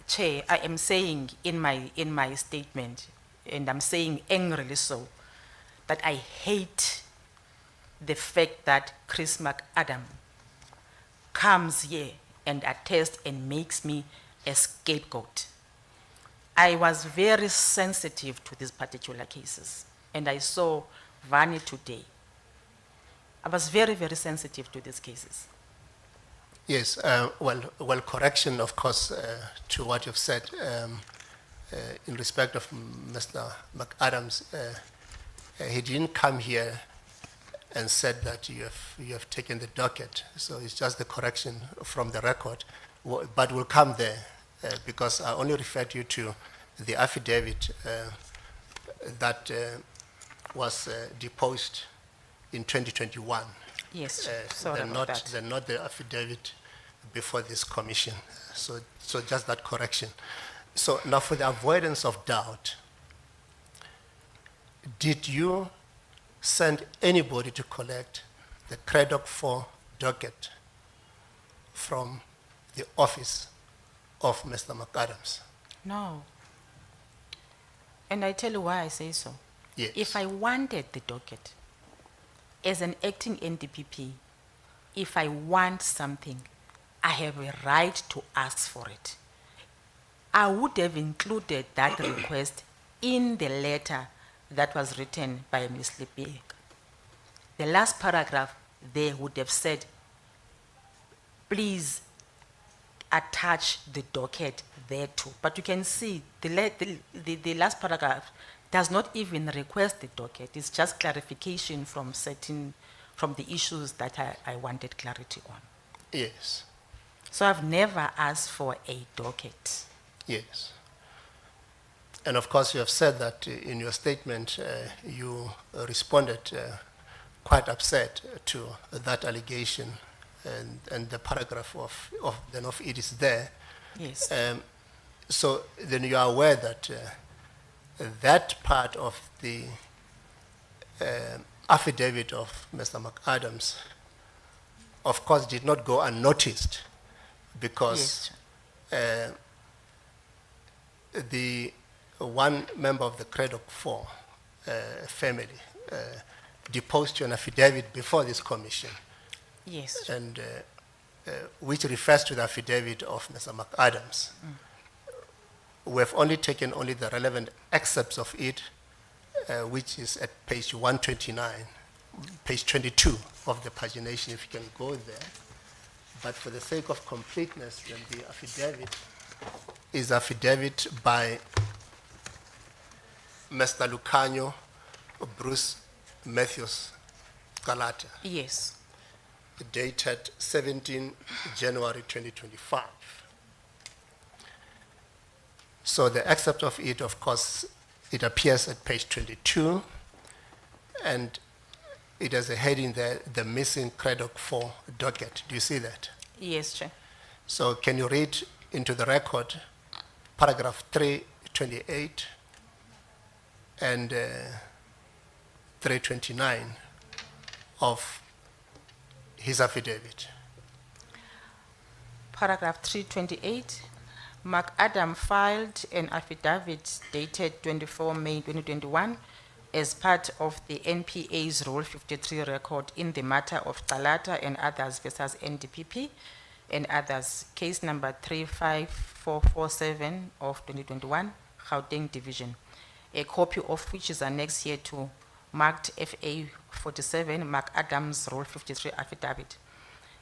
Chair, I am saying in my statement, and I'm saying angrily so, that I hate the fact that Chris McAdam comes here and attests and makes me a scapegoat. I was very sensitive to these particular cases, and I saw Vani today. I was very, very sensitive to these cases. Yes, well, correction, of course, to what you've said in respect of Mr. McAdams. He didn't come here and said that you have taken the docket. So it's just the correction from the record. But we'll come there because I only referred you to the affidavit that was deposed in 2021. Yes, sorry about that. They're not the affidavit before this commission. So just that correction. So now for the avoidance of doubt, did you send anybody to collect the CREDOC 4 docket from the office of Mr. McAdams? No. And I tell you why I say so. Yes. If I wanted the docket, as an acting NDPP, if I want something, I have a right to ask for it. I would have included that request in the letter that was written by Ms. Lepeg. The last paragraph there would have said, please attach the docket there too. But you can see the last paragraph does not even request the docket. It's just clarification from the issues that I wanted clarity on. Yes. So I've never asked for a docket. Yes. And of course, you have said that in your statement, you responded quite upset to that allegation, and the paragraph of it is there. Yes. So then you are aware that that part of the affidavit of Mr. McAdams, of course, did not go unnoticed, because Yes. The one member of the CREDOC 4 family deposed to an affidavit before this commission, Yes. and which refers to the affidavit of Mr. McAdams. We have only taken the relevant excerpts of it, which is at page 129, page 22 of the pagination, if you can go there. But for the sake of completeness, then the affidavit is affidavit by Mr. Lucanio Bruce Matthews Galata. Yes. dated 17 January 2025. So the excerpt of it, of course, it appears at page 22, and it has a heading there, the missing credit for docket. Do you see that? Yes, Chair. So can you read into the record paragraph 328 and 329 of his affidavit? Paragraph 328, Mark Adam filed an affidavit dated 24 May 2021 as part of the NPA's Rule 53 record in the matter of Talata and others versus NDPP and others, case number 35447 of 2021, Gauteng Division, a copy of which is annexed here to marked FA 47, Mark Adams Rule 53 affidavit.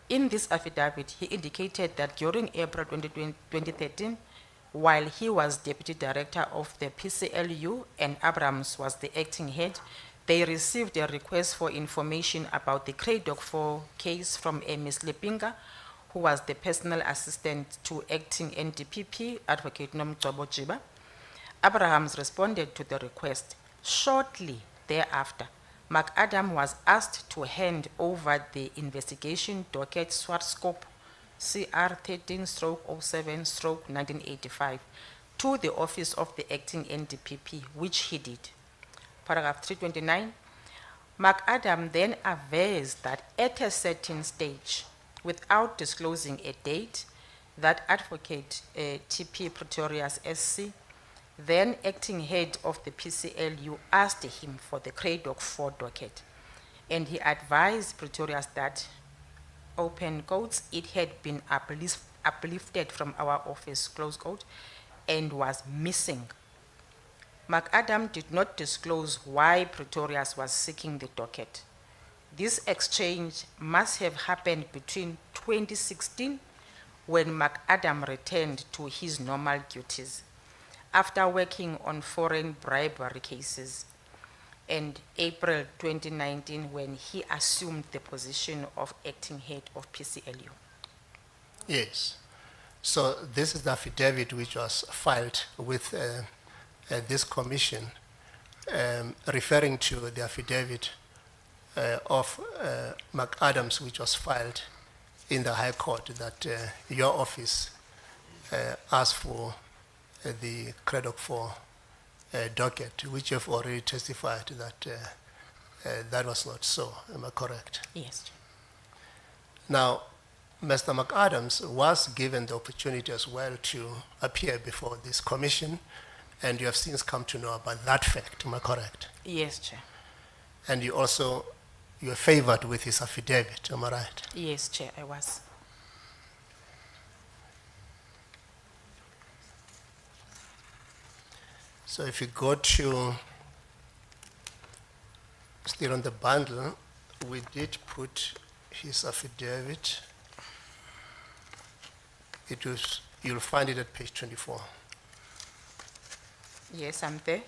In this affidavit, he indicated that during April 2013, while he was Deputy Director of the PCLU and Abrams was the acting head, they received a request for information about the CRADOC 4 case from Ms. Lepinga, who was the personal assistant to acting NDPP Advocate NOMGCOBO JIBA. Abrahams responded to the request. Shortly thereafter, McAdam was asked to hand over the investigation docket SWAT scope CR 13/07/1985 to the office of the acting NDPP, which he did. Paragraph 329, McAdam then avers that at a certain stage, without disclosing a date, that Advocate TP Pretorius SC, then acting head of the PCLU, asked him for the CRADOC 4 docket, and he advised Pretorius that, open quotes, it had been uplifted from our office, close quote, and was missing. McAdam did not disclose why Pretorius was seeking the docket. This exchange must have happened between 2016, when McAdam returned to his normal duties, after working on foreign bribery cases, and April 2019, when he assumed the position of acting head of PCLU. Yes. So this is the affidavit which was filed with this commission, referring to the affidavit of McAdams, which was filed in the High Court, that your office asked for the CRADOC 4 docket, which you've already testified that that was not so. Am I correct? Yes. Now, Mr. McAdams was given the opportunity as well to appear before this commission, and you have since come to know about that fact. Am I correct? Yes, Chair. And you are favored with his affidavit. Am I right? Yes, Chair, I was. So if you go to, still on the bundle, we did put his affidavit. You'll find it at page 24. Yes, I'm there.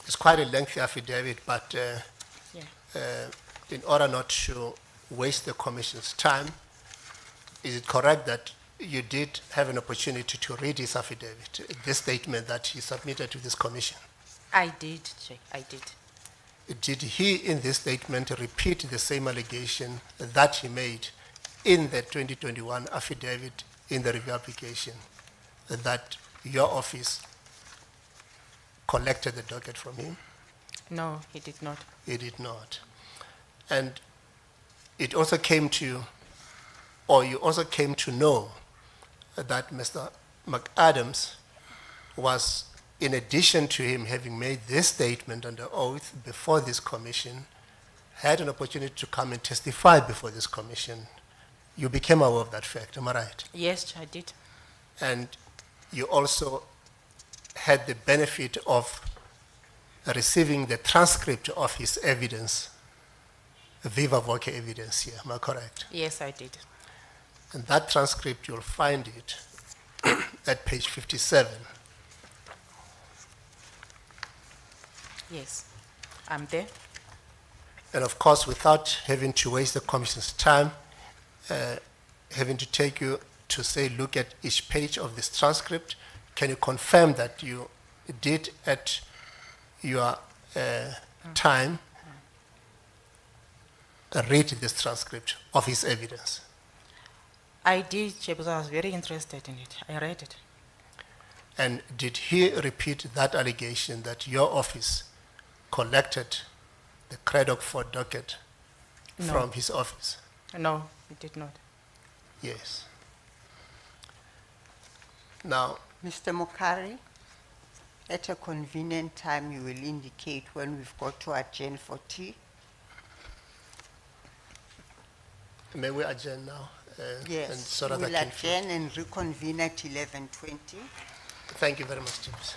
It's quite a lengthy affidavit, but Yeah. in order not to waste the commission's time, is it correct that you did have an opportunity to read his affidavit, this statement that he submitted to this commission? I did, Chair, I did. Did he, in this statement, repeat the same allegation that he made in the 2021 affidavit in the review application, that your office collected the docket from him? No, he did not. He did not. And it also came to, or you also came to know that Mr. McAdams was, in addition to him having made this statement under oath before this commission, had an opportunity to come and testify before this commission. You became aware of that fact, am I right? Yes, I did. And you also had the benefit of receiving the transcript of his evidence, viva voce evidence here, am I correct? Yes, I did. And that transcript, you'll find it at page 57. Yes, I'm there. And of course, without having to waste the Commission's time, having to take you to say, look at each page of this transcript, can you confirm that you did at your time read this transcript of his evidence? I did, Chair, because I was very interested in it. I read it. And did he repeat that allegation that your office collected the credit for docket No. from his office? No, it did not. Yes. Now, Mr. Mokari, at a convenient time, you will indicate when we've got to adjourn for tea. may we adjourn now? And Yes, so we that I will can adjourn and reconvene at 11:20. Thank you very much, James.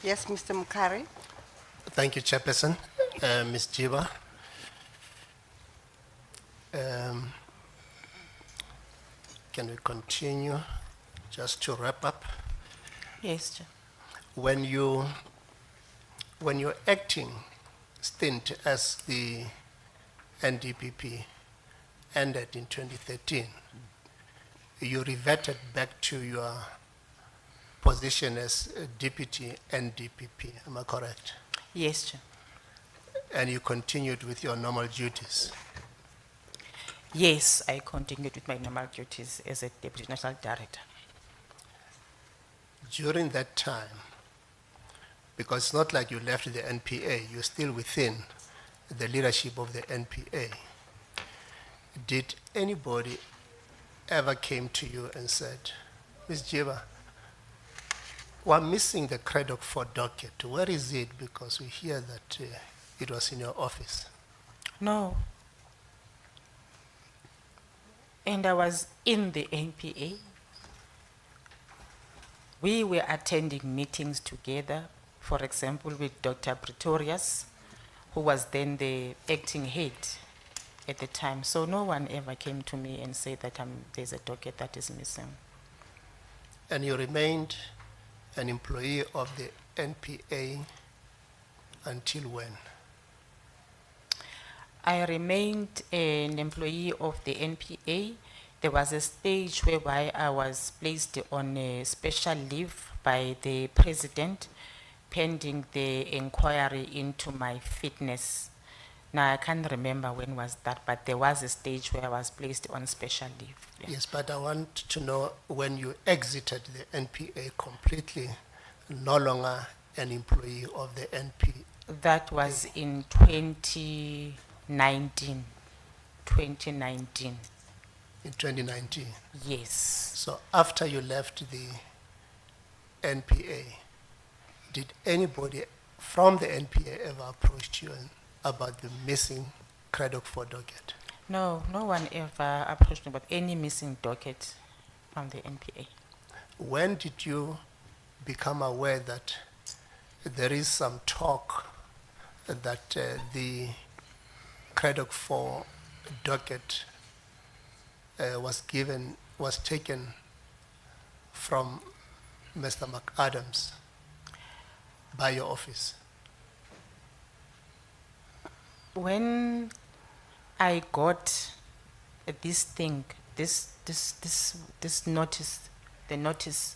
Yes, Mr. Mukari. Thank you, Chairperson. Ms. Jiba. Can we continue just to wrap up? Yes, Chair. When you're acting stint as the NDPP ended in 2013, you reverted back to your position as a deputy NDPP, am I correct? Yes, Chair. And you continued with your normal duties. Yes, I continued with my normal duties as a Deputy National Director. During that time, because it's not like you left the NPA, you're still within the leadership of the NPA. Did anybody ever came to you and said, Ms. Jiba, we're missing the credit for docket. Where is it? Because we hear that it was in your office. No. And I was in the NPA. We were attending meetings together, for example, with Dr. Pretorius, who was then the acting head at the time. So no one ever came to me and said that there's a docket that is missing. And you remained an employee of the NPA until when? I remained an employee of the NPA. There was a stage whereby I was placed on a special leave by the president pending the inquiry into my fitness. Now, I can't remember when was that, but there was a stage where I was placed on special leave. Yeah. Yes, but I want to know when you exited the NPA completely, no longer an employee of the NPA. That was in 2019. 2019. In 2019. Yes. So after you left the NPA, did anybody from the NPA ever approach you about the missing credit for docket? No, no one ever approached me about any missing docket from the NPA. When did you become aware that there is some talk that the credit for docket was taken from Mr. McAdams by your office? When I got this thing, this notice, the notice,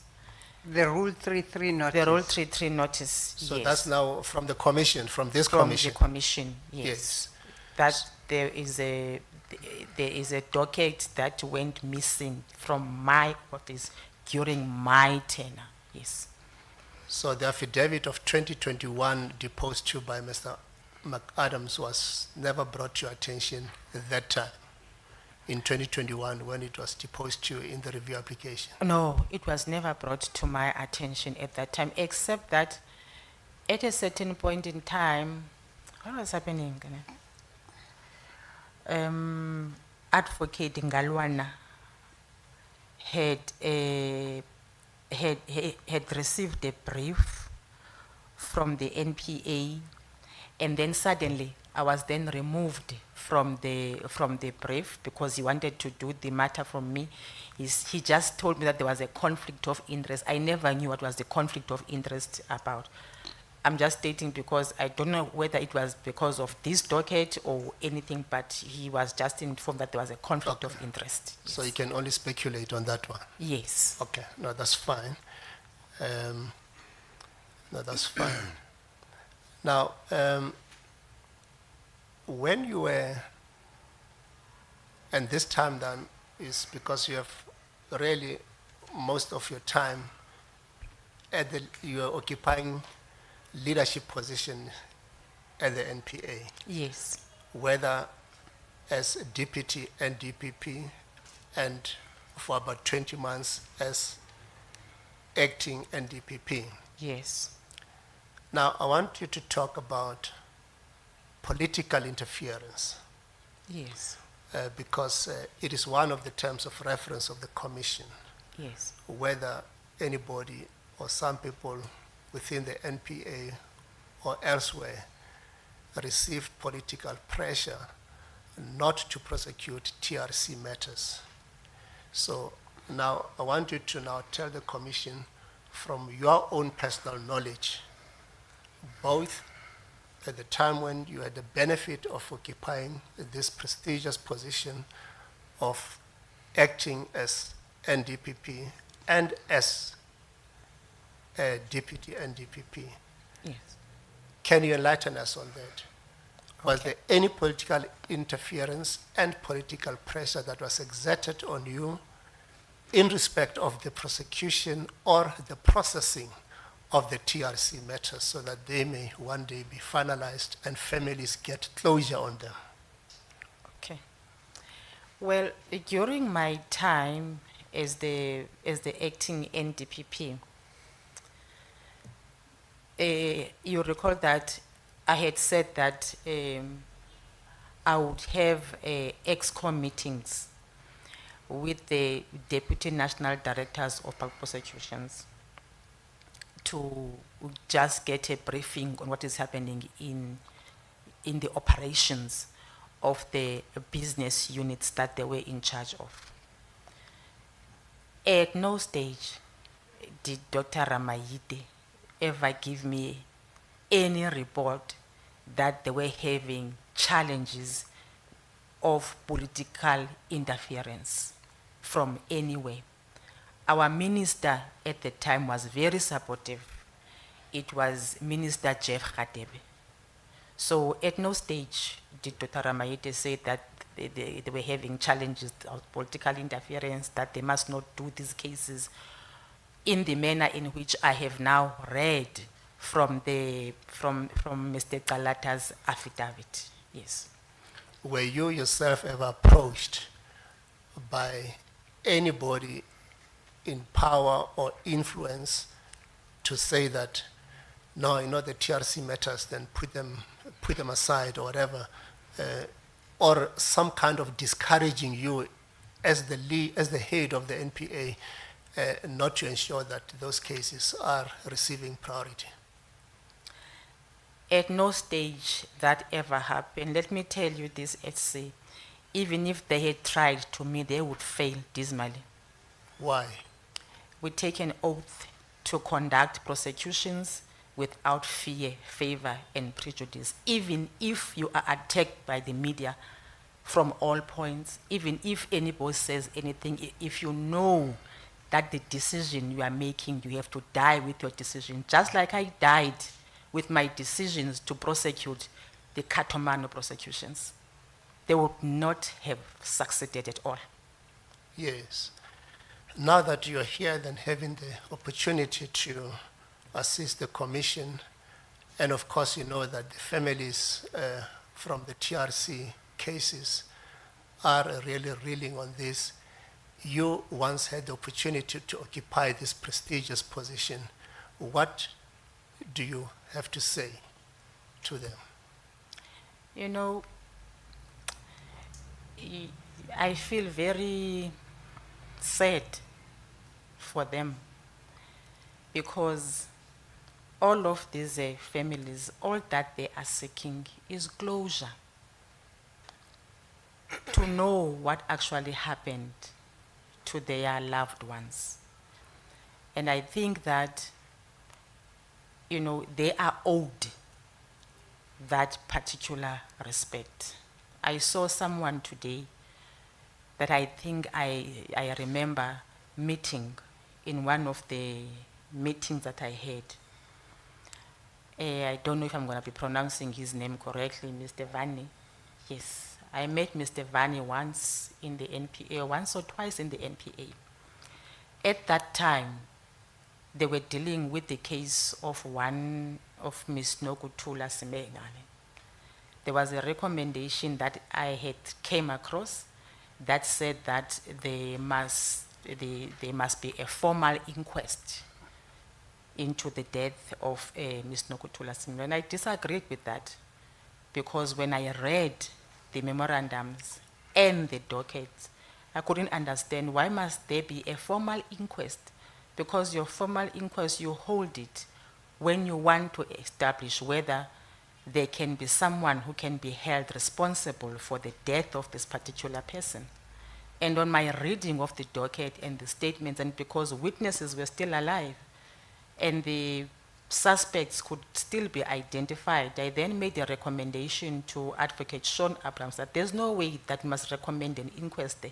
The Rule 33 notice. the Rule 33 notice, So yes, that's now from the commission, from this from commission. the commission, yes, Yes. that there is a docket that went missing from my office during my tenure, yes. So the affidavit of 2021 deposed to by Mr. McAdams was never brought to your attention at that time, in 2021, when it was deposed to in the review application. No, it was never brought to my attention at that time, except that at a certain point in time, what was happening? Advocate Ngalwana had received a brief from the NPA, and then suddenly I was then removed from the brief because he wanted to do the matter from me. He just told me that there was a conflict of interest. I never knew what was the conflict of interest about. I'm just stating because I don't know whether it was because of this docket or anything, but he was just informed that there was a conflict of interest. So you can only speculate on that one. Yes. Okay, no, that's fine. No, that's fine. Now, when you were, and this time then is because you have really most of your time you are occupying leadership position at the NPA, Yes. whether as deputy NDPP and for about 20 months as acting NDPP. Yes. Now, I want you to talk about political interference Yes. because it is one of the terms of reference of the commission, Yes. whether anybody or some people within the NPA or elsewhere received political pressure not to prosecute TRC matters. So now I want you to now tell the Commission from your own personal knowledge, both at the time when you had the benefit of occupying this prestigious position of acting as NDPP and as a deputy NDPP. Yes. Can you enlighten us on that? Was Okay. there any political interference and political pressure that was exerted on you in respect of the prosecution or the processing of the TRC matters so that they may one day be finalized and families get closure on them? Okay. Well, during my time as the acting NDPP, you recall that I had said that I would have EXCO meetings with the Deputy National Directors of Public Prosecutions to just get a briefing on what is happening in the operations of the business units that they were in charge of. At no stage did Dr. Ramayite ever give me any report that they were having challenges of political interference from anywhere. Our minister at the time was very supportive. It was Minister Jeff Khampepe. So at no stage did Dr. Ramayite say that they were having challenges of political interference, that they must not do these cases in the manner in which I have now read from Mr. Kalata's affidavit. Yes. Were you yourself ever approached by anybody in power or influence to say that, no, you know, the TRC matters, then put them aside or whatever, or some kind of discouraging you as the head of the NPA not to ensure that those cases are receiving priority? At no stage that ever happened. Let me tell you this, HC, even if they had tried to me, they would fail dismally. Why? We take an oath to conduct prosecutions without fear, favor, and prejudice. Even if you are attacked by the media from all points, even if anybody says anything, if you know that the decision you are making, you have to die with your decision, just like I died with my decisions to prosecute the Katomano prosecutions. They would not have succeeded at all. Yes. Now that you are here, then having the opportunity to assist the Commission, and of course you know that the families from the TRC cases are really reeling on this. You once had the opportunity to occupy this prestigious position. What do you have to say to them? You know, I feel very sad for them because all of these families, all that they are seeking is closure, to know what actually happened to their loved ones. And I think that, you know, they are owed that particular respect. I saw someone today that I think I remember meeting in one of the meetings that I had. I don't know if I'm going to be pronouncing his name correctly, Mr. Vani. Yes, I met Mr. Vani once in the NPA, once or twice in the NPA. At that time, they were dealing with the case of one of Ms. Nokutula Simengane. There was a recommendation that I had came across that said that there must be a formal inquest into the death of Ms. Nokutula Simengane. And I disagreed with that because when I read the memorandums and the dockets, I couldn't understand why must there be a formal inquest, because your formal inquest, you hold it when you want to establish whether there can be someone who can be held responsible for the death of this particular person. And on my reading of the docket and the statements, and because witnesses were still alive and the suspects could still be identified, I then made a recommendation to Advocate Sean Abrams that there's no way that must recommend an inquest,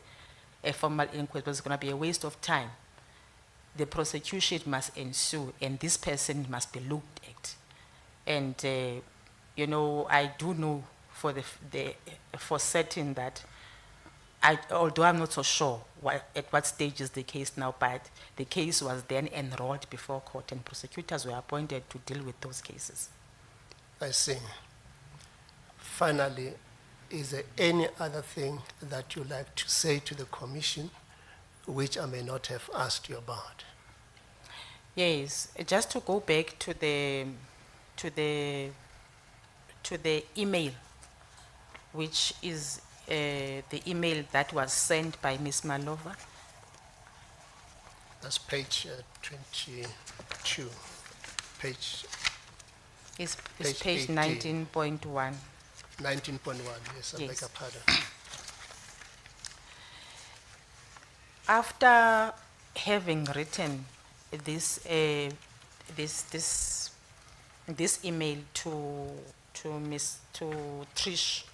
a formal inquest, because it's going to be a waste of time. The prosecution must ensue, and this person must be looked at. And you know, I do know for certain that, although I'm not so sure at what stage is the case now, but the case was then enrolled before court, and prosecutors were appointed to deal with those cases. I see. Finally, is there any other thing that you'd like to say to the commission which I may not have asked you about? Yes, just to go back to the email, which is the email that was sent by Ms. Malova. That's page 22. Page It's Page page 18. 19.1. 19.1, yes, I beg Yes. your pardon. After having written this email to Trish,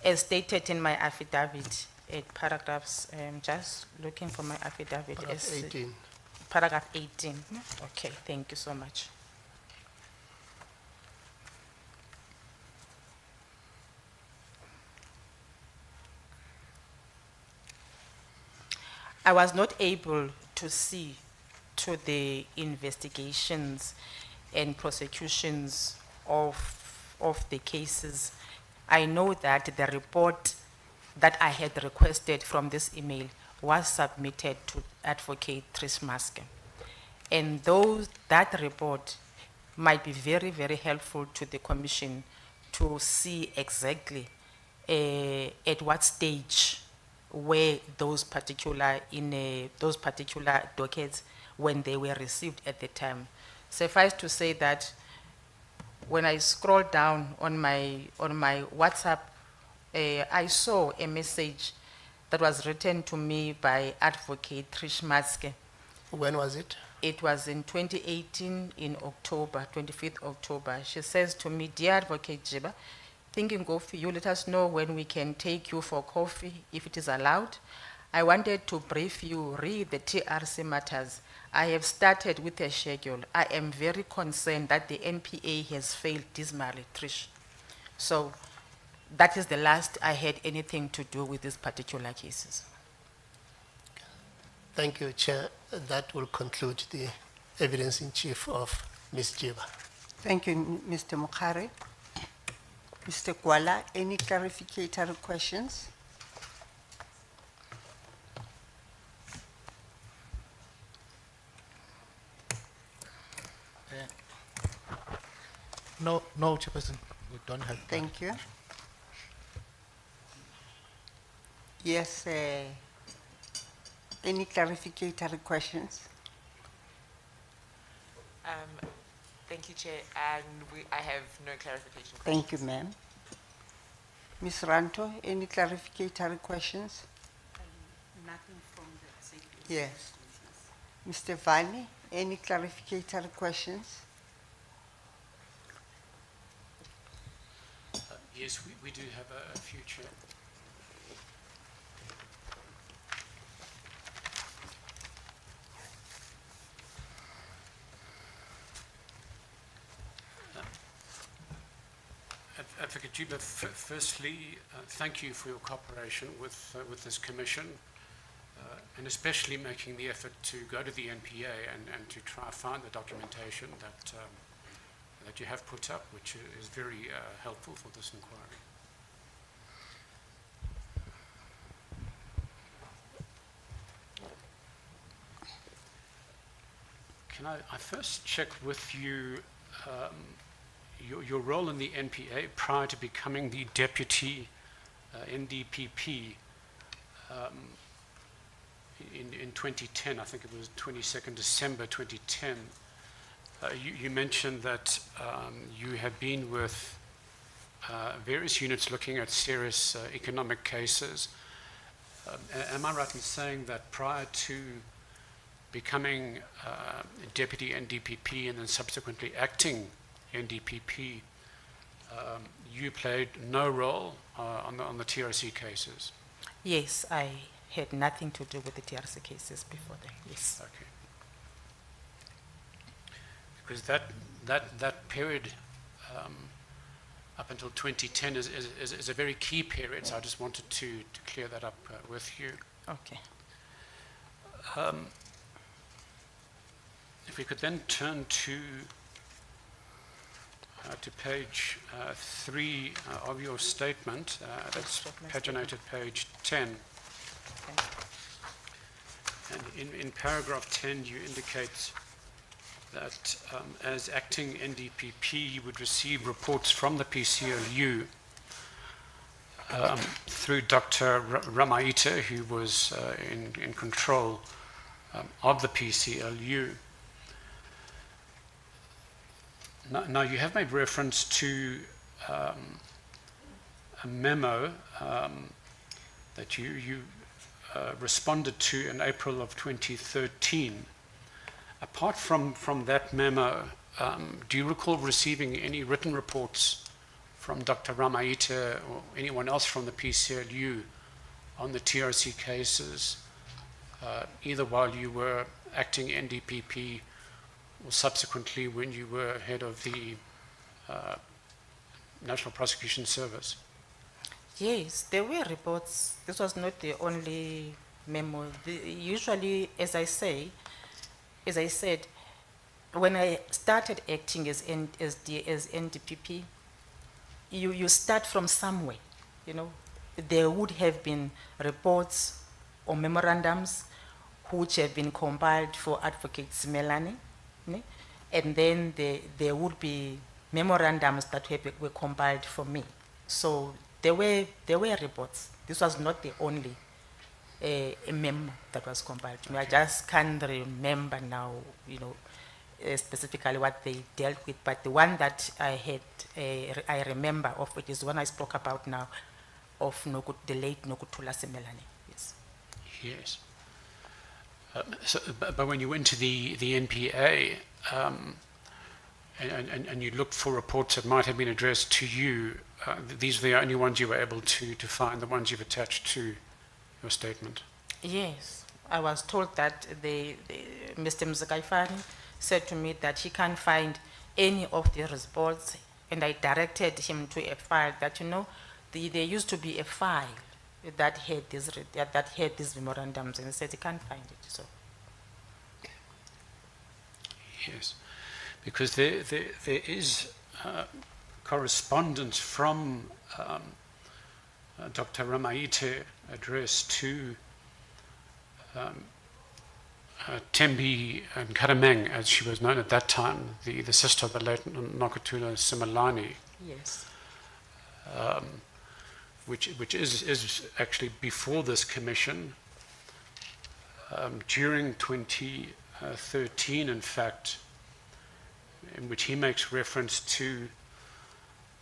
as stated in my affidavit, paragraphs, just looking for my affidavit. Paragraph 18. Paragraph 18. Okay, thank you so much. I was not able to see to the investigations and prosecutions of the cases. I know that the report that I had requested from this email was submitted to Advocate Trish Maske. And that report might be very, very helpful to the commission to see exactly at what stage were those particular dockets when they were received at the time. Suffice to say that when I scrolled down on my WhatsApp, I saw a message that was written to me by Advocate Trish Maske. When was it? It was in 2018 in October, 25th October. She says to me, "Dear Advocate Jiba, thinking of you, let us know when we can take you for coffee, if it is allowed. I wanted to brief you, read the TRC matters. I have started with a schedule. I am very concerned that the NPA has failed dismally, Trish." So that is the last I had anything to do with these particular cases. Thank you, Chair. That will conclude the evidence in chief of Ms. Jiba. Thank you, Mr. Mukhari. Mr. Kwala, any clarificatory questions? No, Chairperson, we don't have. Thank you. Yes, any clarificatory questions? Thank you, Chair, and I have no clarification. Thank you, ma'am. Ms. Ranto, any clarificatory questions? Nothing from the safety. Yes. Mr. Vani, any clarificatory questions? Yes, we do have a few, Chair. Advocate Jiba, firstly, thank you for your cooperation with this commission, and especially making the effort to go to the NPA and to try to find the documentation that you have put up, which is very helpful for this inquiry. Can I first check with you your role in the NPA prior to becoming the deputy NDPP in 2010, I think it was 22nd December 2010. You mentioned that you have been with various units looking at serious economic cases. Am I right in saying that prior to becoming Deputy NDPP and then subsequently acting NDPP, you played no role on the TRC cases? Yes, I had nothing to do with the TRC cases before then, yes. Okay. Because that period up until 2010 is a very key period, so I just wanted to clear that up with you. Okay. If we could then turn to page 3 of your statement, that's paginated page 10. Okay. And in paragraph 10, you indicate that as acting NDPP, you would receive reports from the PCLU through Dr. Ramaita, who was in control of the PCLU. Now, you have made reference to a memo that you responded to in April of 2013. Apart from that memo, do you recall receiving any written reports from Dr. Ramaita or anyone else from the PCLU on the TRC cases, either while you were acting NDPP or subsequently when you were head of the National Prosecution Service? Yes, there were reports. This was not the only memo. Usually, as I said, when I started acting as NDPP, you start from somewhere, you know. There would have been reports or memorandums which have been compiled for Advocate Simelane, and then there would be memorandums that were compiled for me. So there were reports. This was not the only memo that was compiled to me. I just can't remember now, you know, specifically what they dealt with, but the one that I remember of it is the one I spoke about now, of the late Nokuthula Simelane. Yes. Yes. But when you went to the NPA and you looked for reports that might have been addressed to you, these are the only ones you were able to find, the ones you've attached to your statement? Yes. I was told that Mr. Mzakaifani said to me that he can't find any of the reports, and I directed him to a file that, you know, there used to be a file that had these memorandums, and he said he can't find it. So. Yes, because there is correspondence from Dr. Ramaite addressed to Tembi and Karameng, as she was known at that time, the sister of the late Nokuthula Simelane. Yes. Which is actually before this commission. During 2013, in fact, in which he makes reference to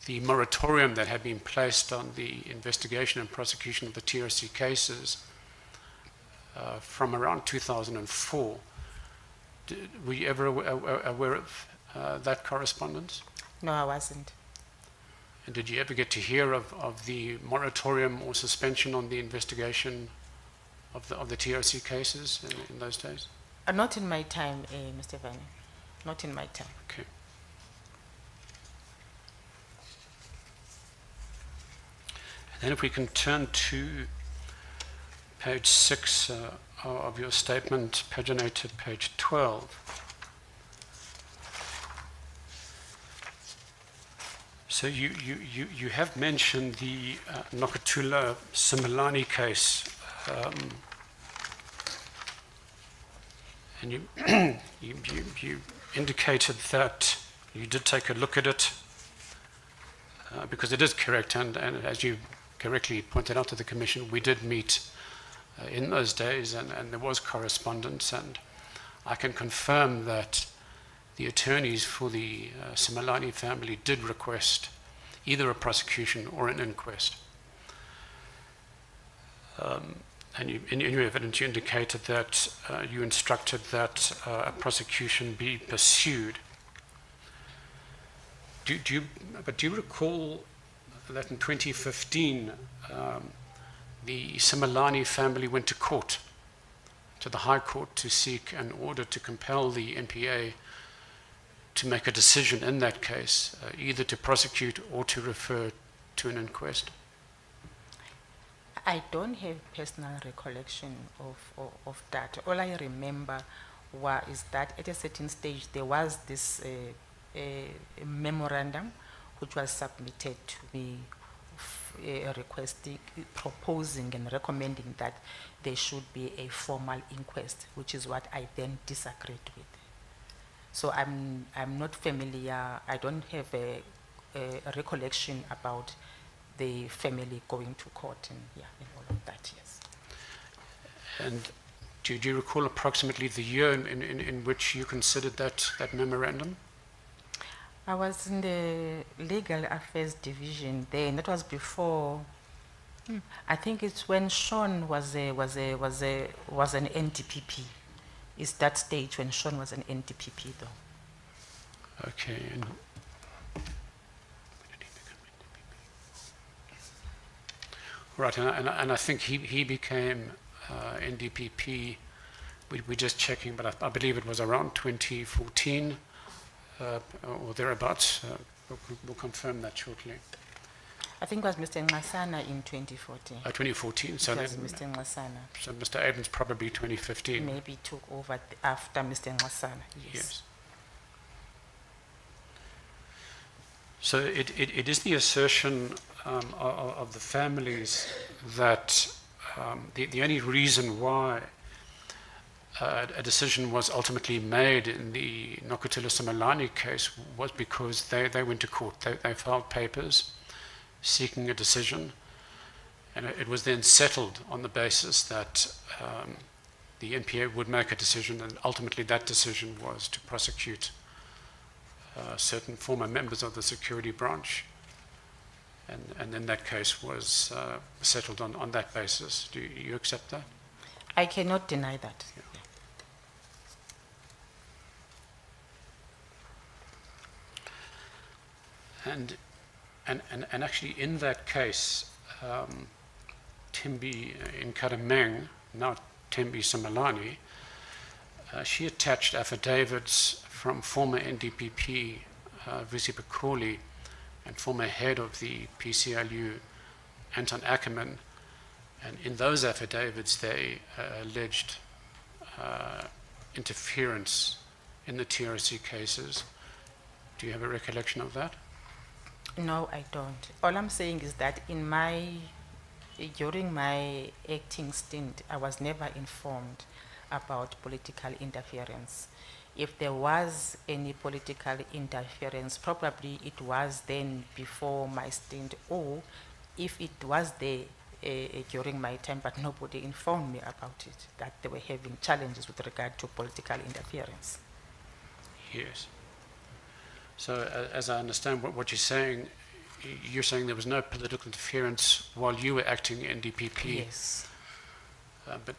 the moratorium that had been placed on the investigation and prosecution of the TRC cases from around 2004. Were you ever aware of that correspondence? No, I wasn't. And did you ever get to hear of the moratorium or suspension on the investigation of the TRC cases in those days? Not in my time, Mr. Vane. Not in my time. Okay. And then if we can turn to page 6 of your statement, paginated page 12. So you have mentioned the Nokuthula Simelane case, and you indicated that you did take a look at it, because it is correct, and as you correctly pointed out to the Commission, we did meet in those days, and there was correspondence, and I can confirm that the attorneys for the Simelane family did request either a prosecution or an inquest. And in your evidence, you indicated that you instructed that a prosecution be pursued. Do you recall that in 2015, the Simelane family went to court, to the High Court, to seek an order to compel the NPA to make a decision in that case, either to prosecute or to refer to an inquest? I don't have personal recollection of that. All I remember is that at a certain stage there was this a memorandum which was submitted to me requesting, proposing and recommending that there should be a formal inquest, which is what I then disagreed with. So I'm not familiar, I don't have a recollection about the family going to court and all of that, yes. And do you recall approximately the year in which you considered that memorandum? I was in the Legal Affairs Division then. That was before. I think it's when Sean was an NDPP. It's that stage when Sean was an NDPP, though. Okay. And right, and I think he became NDPP. We're just checking, but I believe it was around 2014. Or thereabouts. We'll confirm that shortly. I think it was Mr. Ngasana in 2014. 2014, so It was then, Mr. Ngasana. so Mr. Abrams probably 2015. Maybe took over after Mr. Ngasana, yes. Yes. So it is the assertion of the families that the only reason why a decision was ultimately made in the Nokutula Simelane case was because they went to court. They filed papers seeking a decision, and it was then settled on the basis that the NPA would make a decision, and ultimately that decision was to prosecute certain former members of the security branch, and then that case was settled on that basis. Do you accept that? I cannot deny that. Yeah. And actually in that case, Timbi in Karameng, now Timbi Simelane, she attached affidavits from former NDPP Visi Pakoli and former head of the PCLU, Anton Ackerman, and in those affidavits they alleged interference in the TRC cases. Do you have a recollection of that? No, I don't. All I'm saying is that during my acting stint, I was never informed about political interference. If there was any political interference, probably it was then before my stint, or if it was there during my time, but nobody informed me about it, that they were having challenges with regard to political interference. Yes. So as I understand what you're saying there was no political interference while you were acting NDPP. Yes. But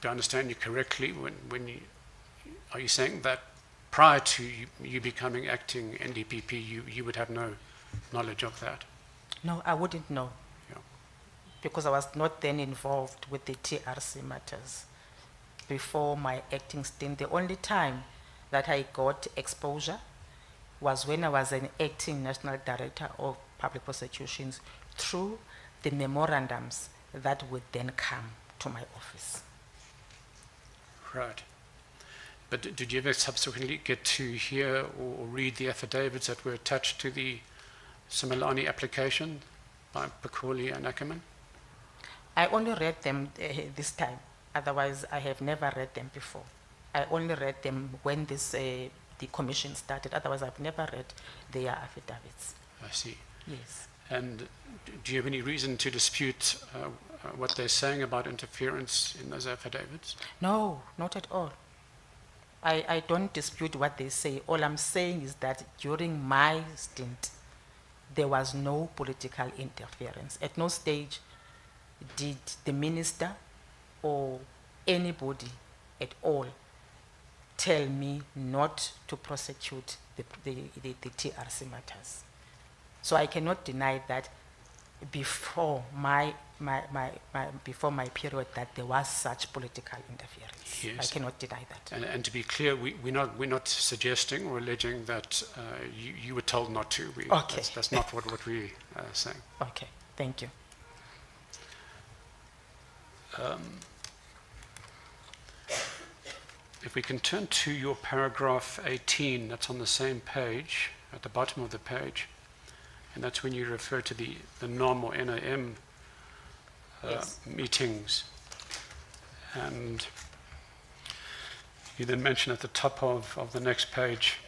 do I understand you correctly are you saying that prior to you becoming acting NDPP, you would have no knowledge of that? No, I wouldn't know. Yeah. Because I was not then involved with the TRC matters before my acting stint. The only time that I got exposure was when I was an acting National Director of Public Prosecutions through the memorandums that would then come to my office. Right. But did you ever subsequently get to hear or read the affidavits that were attached to the Simelane application by Pakoli and Ackerman? I only read them this time. Otherwise, I have never read them before. I only read them when the commission started. Otherwise, I've never read their affidavits. I see. Yes. And do you have any reason to dispute what they're saying about interference in those affidavits? No, not at all. I don't dispute what they say. All I'm saying is that during my stint, there was no political interference. At no stage did the minister or anybody at all tell me not to prosecute the TRC matters. So I cannot deny that before before my period that there was such political interference. Yes. I cannot deny that. And to be clear, we're not suggesting or alleging that you were told not to. Okay. That's not what we're saying. Okay, thank you. If we can turn to your paragraph 18, that's on the same page, at the bottom of the page, and that's when you refer to the NOM or NAM Yes. meetings. And you then mention at the top of the next page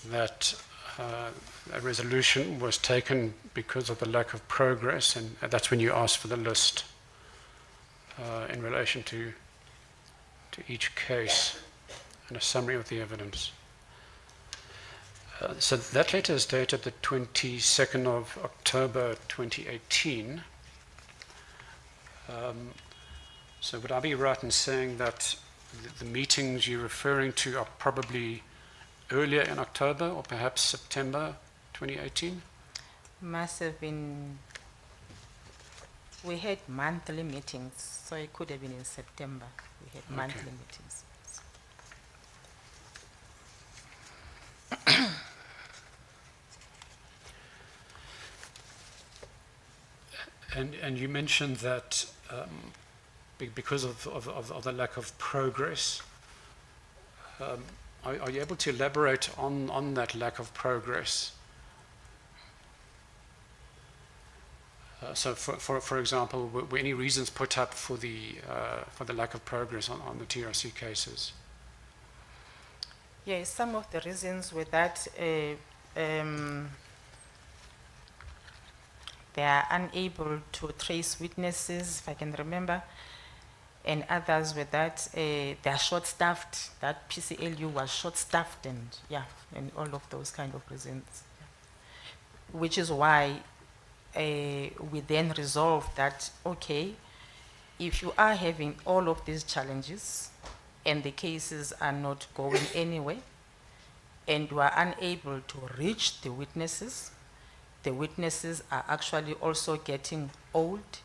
that a resolution was taken because of the lack of progress, and that's when you asked for the list in relation to each case and a summary of the evidence. So that letter is dated the 22nd of October 2018. So would I be right in saying that the meetings you're referring to are probably earlier in October or perhaps September 2018? Must have been, we had monthly meetings, so it could have been in September. We had monthly meetings. And you mentioned that because of the lack of progress, are you able to elaborate on that lack of progress? So, for example, were any reasons put up for the lack of progress on the TRC cases? Yes, some of the reasons were that they are unable to trace witnesses, if I can remember, and others were that they are short-staffed, that PCLU was short-staffed, and all of those kind of reasons. Which is why we then resolved that, okay, if you are having all of these challenges and the cases are not going anywhere, and you are unable to reach the witnesses are actually also getting old.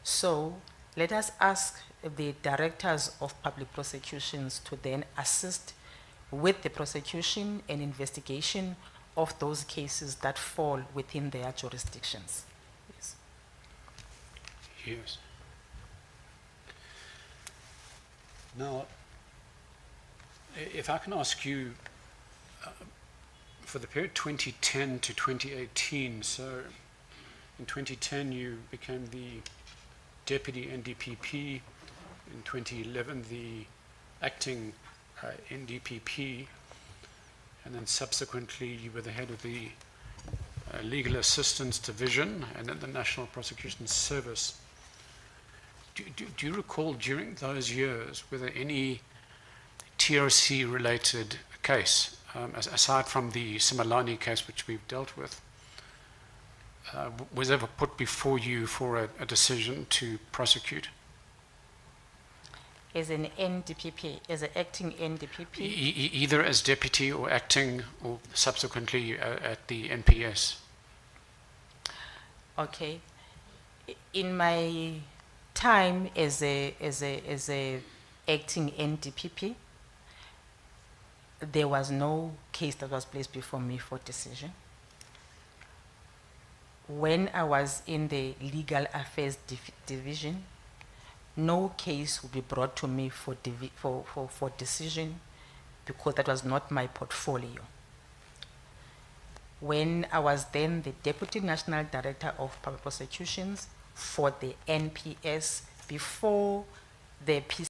So let us ask the directors of public prosecutions to then assist with the prosecution and investigation of those cases that fall within their jurisdictions. Yes. Yes. Now, if I can ask you, for the period 2010 to 2018, so in 2010 you became the deputy NDPP, in 2011 the acting NDPP, and then subsequently you were the head of the Legal Assistance Division and then the National Prosecution Service. Do you recall during those years whether any TRC related case, aside from the Simalani case which we've dealt with, was ever put before you for a decision to prosecute? As an NDPP, as an acting NDPP? Either as deputy or acting or subsequently at the NPS. Okay. In my time as a acting NDPP, there was no case that was placed before me for decision. When I was in the Legal Affairs Division, no case would be brought to me for decision because that was not my portfolio. When I was then the Deputy National Director of Public Prosecutions for the NPS before the PC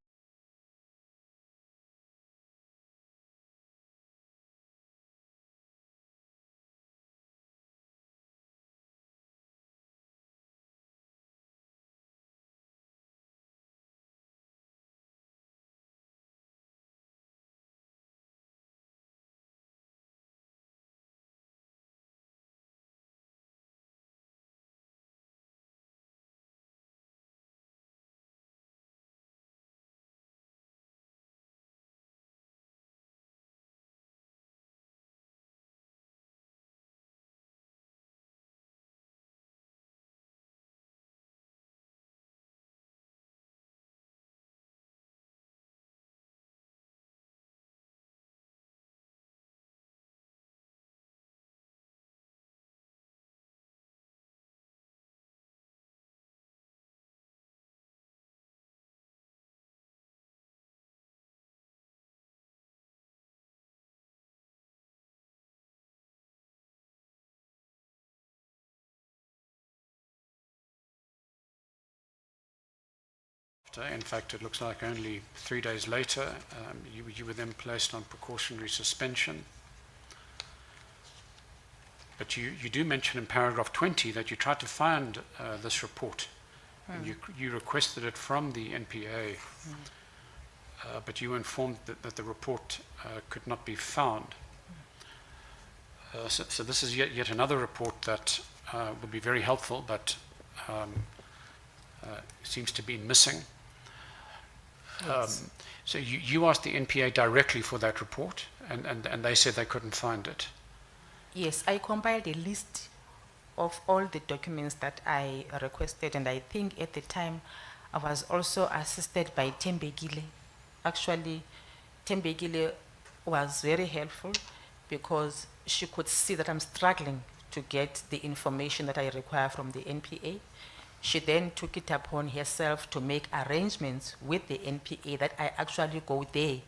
thereafter. In fact, it looks like only 3 days later, you were then placed on precautionary suspension. But you do mention in paragraph 20 that you tried to find this report. And you requested it from the NPA, but you were informed that the report could not be found. So this is yet another report that will be very helpful, but seems to be missing. Yes. So you asked the NPA directly for that report, and they said they couldn't find it. Yes, I compiled a list of all the documents that I requested, and I think at the time I was also assisted by Thembekile. Actually, Thembekile was very helpful because she could see that I'm struggling to get the information that I require from the NPA. She then took it upon herself to make arrangements with the NPA that I actually go there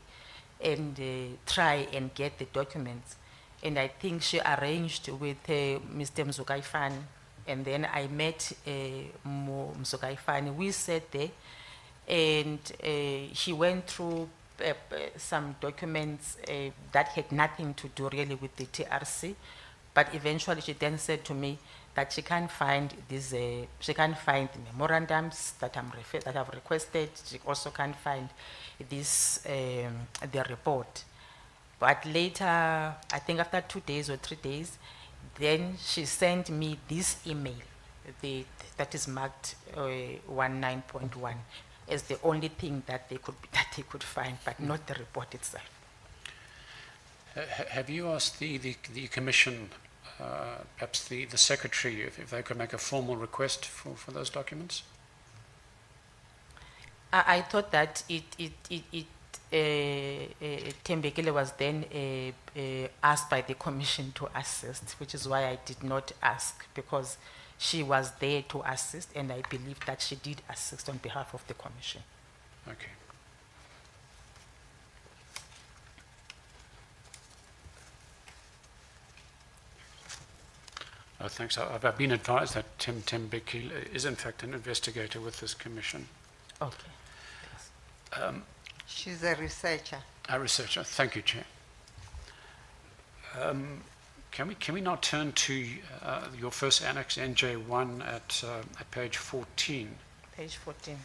and try and get the documents. And I think she arranged with Mr. Mzukaifan, and then I met Mzukaifan. We sat there, and he went through some documents that had nothing to do really with the TRC, but eventually she then said to me that she can't find these, she can't find the memorandums that I've requested. She also can't find this, the report. But later, I think after 2 days or 3 days, then she sent me this email that is marked 19.1 as the only thing that they could find, but not the report itself. Have you asked the commission, perhaps the secretary, if they could make a formal request for those documents? I thought that Thembekile was then asked by the commission to assist, which is why I did not ask, because she was there to assist, and I believe that she did assist on behalf of the commission. Okay. Thanks. I've been advised that Thembekile is in fact an investigator with this commission. Okay. She's a researcher. A researcher. Thank you, Chair. Can we now turn to your first annex, NJ1, at page 14? Page 14.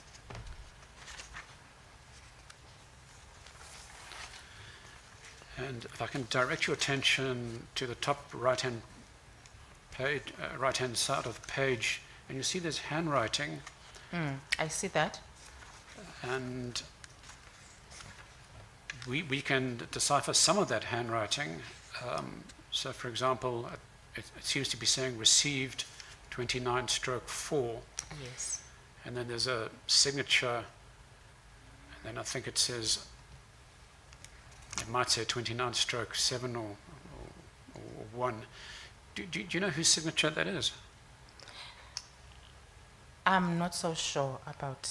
And if I can direct your attention to the top right-hand page, right-hand side of the page, and you see there's handwriting. I see that. And we can decipher some of that handwriting. So, for example, it seems to be saying received 29/4. Yes. And then there's a signature, and then I think it says, it might say 29/7 or 1. Do you know whose signature that is? I'm not so sure about,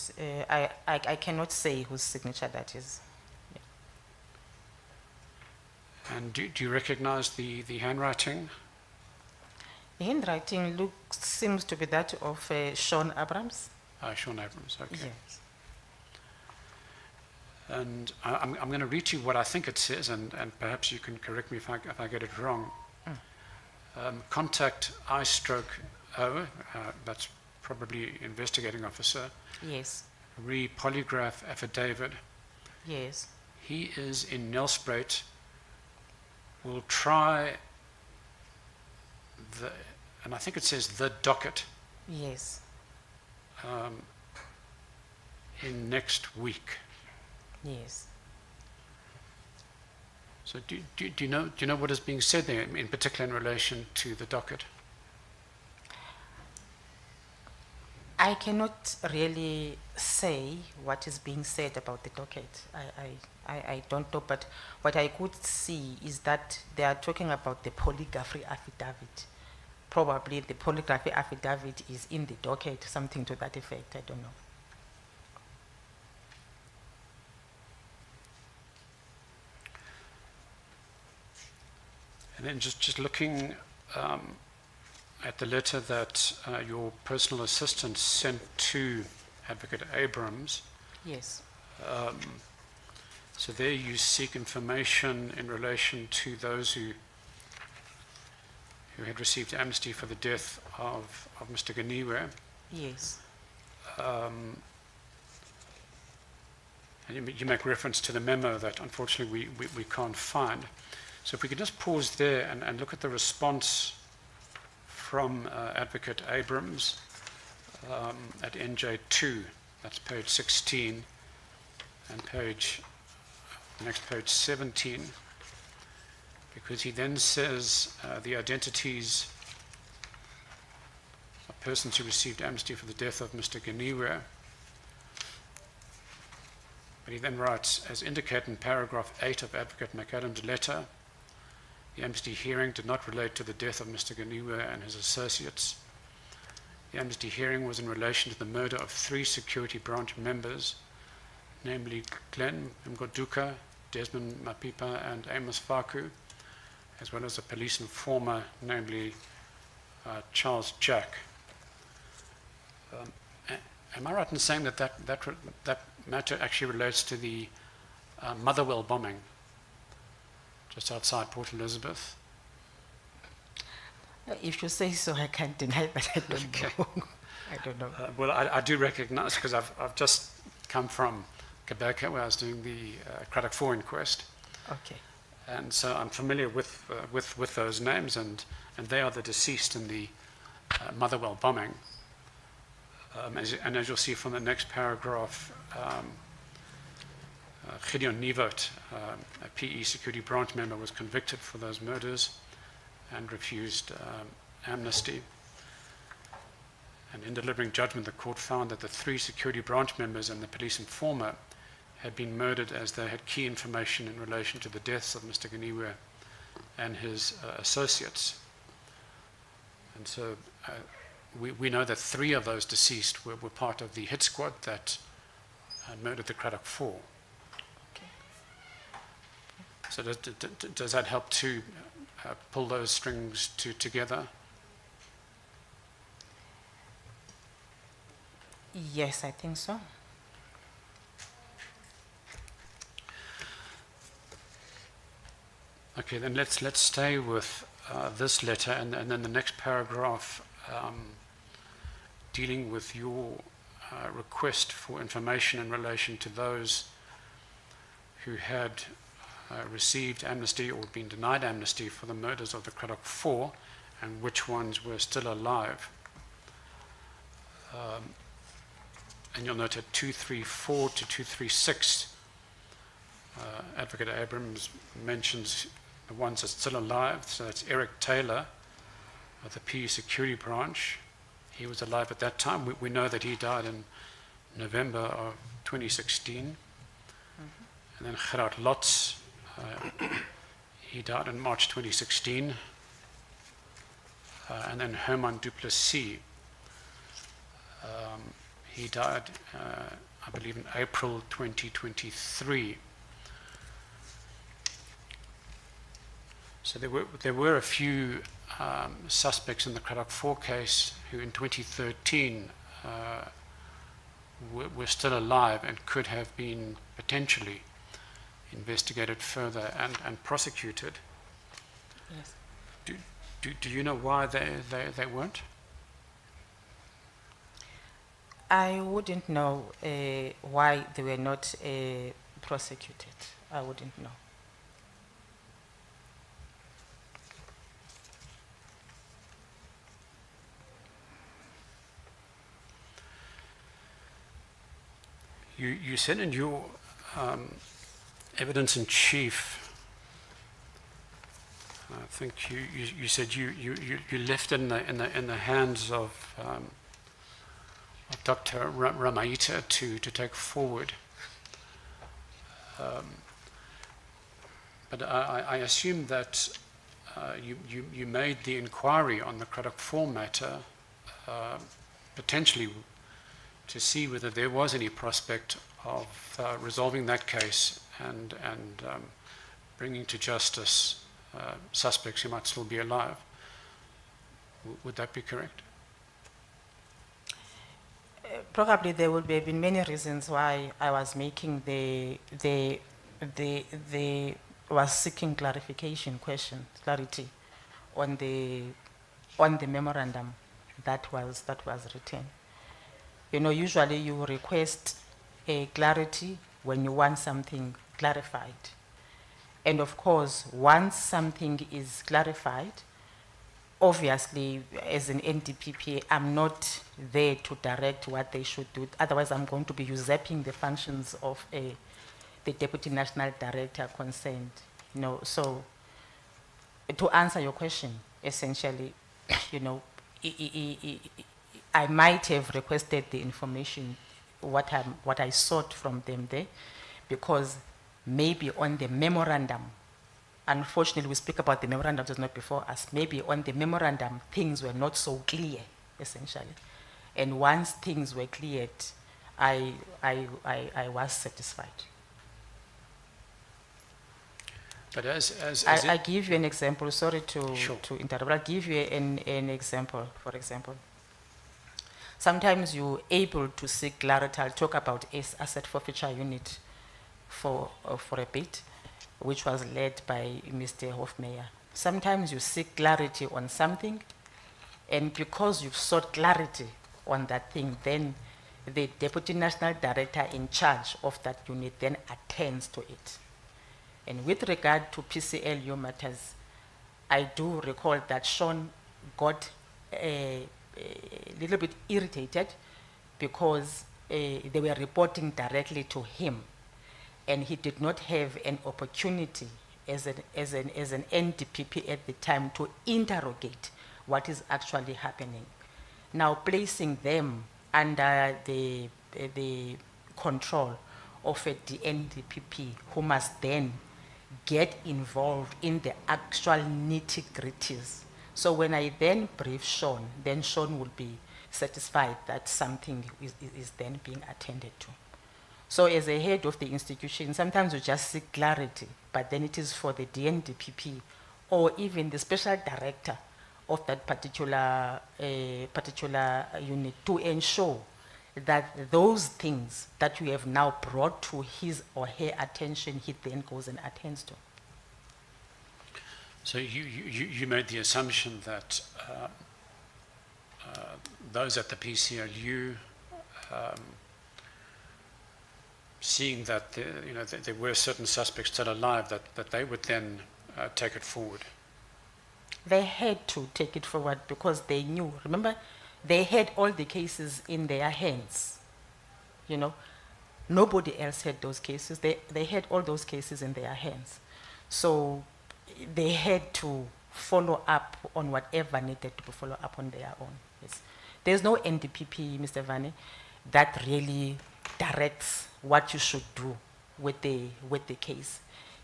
I cannot say whose signature that is. And do you recognize the handwriting? The handwriting seems to be that of Sean Abrams. Sean Abrams, okay. Yes. And I'm going to read you what I think it says, and perhaps you can correct me if I get it wrong. Contact I/O, that's probably investigating officer. Yes. Polygraph affidavit. Yes. He is in Nelspruit. Will try and I think it says the docket. Yes. In next week. Yes. So do you know what is being said there, in particular in relation to the docket? I cannot really say what is being said about the docket. I don't know, but what I could see is that they are talking about the polygraphy affidavit. Probably the polygraphy affidavit is in the docket, something to that effect, I don't know. And then just looking at the letter that your personal assistant sent to Advocate Abrams, Yes. So there you seek information in relation to those who had received amnesty for the death of Mr. Ganiwe. Yes. And you make reference to the memo that unfortunately we can't find. So if we could just pause there and look at the response from Advocate Abrams at NJ2, that's page 16, and next page 17, because he then says the identities of persons who received amnesty for the death of Mr. Ganiwe. But he then writes, as indicated in paragraph 8 of Advocate McAdam's letter, the amnesty hearing did not relate to the death of Mr. Ganiwe and his associates. The amnesty hearing was in relation to the murder of 3 security branch members, namely Glenn Mgoduka, Desmond Mapipa, and Amos Faku, as well as a police informer, namely Charles Jack. Am I right in saying that matter actually relates to the Motherwell bombing just outside Port Elizabeth? If you say so, I can't deny, but I don't Okay. know. I don't know. Well, I do recognize, because I've just come from Khampepe, where I was doing the Craddock 4 inquest, Okay. and so I'm familiar with those names, and they are the deceased in the Motherwell bombing. And as you'll see from the next paragraph, Gideon Nieuwoud, a PE security branch member, was convicted for those murders and refused amnesty. And in delivering judgment, the court found that the 3 security branch members and the police informer had been murdered as they had key information in relation to the deaths of Mr. Ganiwe and his associates. And so we know that 3 of those deceased were part of the hit squad that murdered the Craddock 4. Okay. So does that help to pull those strings together? Yes, I think so. Okay, then let's stay with this letter, and then the next paragraph dealing with your request for information in relation to those who had received amnesty or been denied amnesty for the murders of the Craddock 4, and which ones were still alive. And you'll note at 234 to 236, Advocate Abrams mentions the ones that are still alive. So that's Eric Taylor of the PE security branch. He was alive at that time. We know that he died in November of 2016. And then Gerard Lotz, he died in March 2016. And then Herman Duplessis, he died, I believe, in April 2023. So there were a few suspects in the Craddock 4 case who in 2013 were still alive and could have been potentially investigated further and prosecuted. Yes. Do you know why they weren't? I wouldn't know why they were not prosecuted. I wouldn't know. You said in your evidence in chief, I think you said you left it in the hands of Dr. Ramaita to take forward. But I assume that you made the inquiry on the Craddock 4 matter potentially to see whether there was any prospect of resolving that case and bringing to justice suspects who might still be alive. Would that be correct? Probably there would have been many reasons why I was making was seeking clarification, clarity on the memorandum that was written. You know, usually you request a clarity when you want something clarified. And of course, once something is clarified, obviously, as an NDPP, I'm not there to direct what they should do. Otherwise, I'm going to be usurping the functions of the Deputy National Director concerned. You know, so to answer your question, essentially, you know, I might have requested the information, what I sought from them there, because maybe on the memorandum, unfortunately we speak about the memorandum, it was not before us, maybe on the memorandum things were not so clear, essentially. And once things were cleared, I was satisfied. But I give you an example, sorry to interrupt, I'll give you an example, for example. Sometimes you're able to seek clarity. I'll talk about asset forfeiture unit for a bit, which was led by Mr. Hofmeyer. Sometimes you seek clarity on something, and because you've sought clarity on that thing, then the Deputy National Director in charge of that unit then attends to it. And with regard to PCLU matters, I do recall that Sean got a little bit irritated because they were reporting directly to him, and he did not have an opportunity as an NDPP at the time to interrogate what is actually happening. Now, placing them under the control of a NDPP who must then get involved in the actual nitty-gritties. So when I then brief Sean, then Sean will be satisfied that something is then being attended to. So as a head of the institution, sometimes you just seek clarity, but then it is for the DNDPP or even the special director of that particular unit to ensure that those things that you have now brought to his or her attention, he then goes and attends to. So you made the assumption that those at the PCLU, seeing that there were certain suspects still alive, that they would then take it forward. They had to take it forward because they knew. Remember, they had all the cases in their hands. You know, nobody else had those cases. They had all those cases in their hands. So they had to follow up on whatever needed to be followed up on their own. Yes. There's no NDPP, Mr. Vane, that really directs what you should do with the case.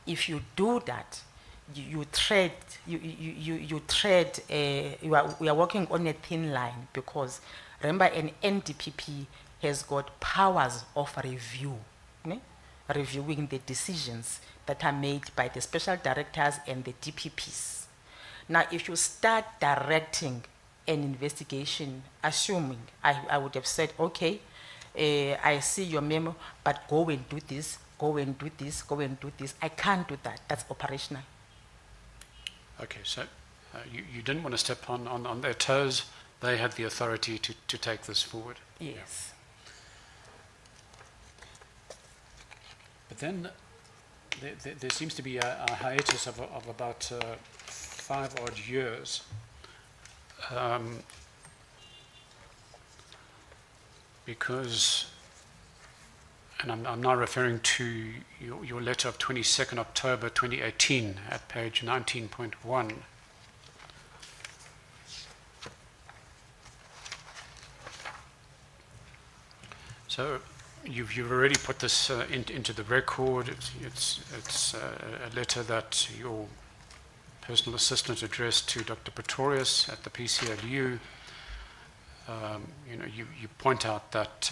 If you do that, we are working on a thin line, because remember, an NDPP has got powers of review, reviewing the decisions that are made by the special directors and the DPPs. Now, if you start directing an investigation, assuming I would have said, okay, I see your memo, but go and do this, go and do this, go and do this. I can't do that. That's operational. Okay, so you didn't want to step on their toes. They had the authority to take this forward. Yes. But then there seems to be a hiatus of about 5 odd years. Because, and I'm now referring to your letter of 22nd October 2018 at page 19.1. So you've already put this into the record. It's a letter that your personal assistant addressed to Dr. Pretorius at the PCLU. You point out that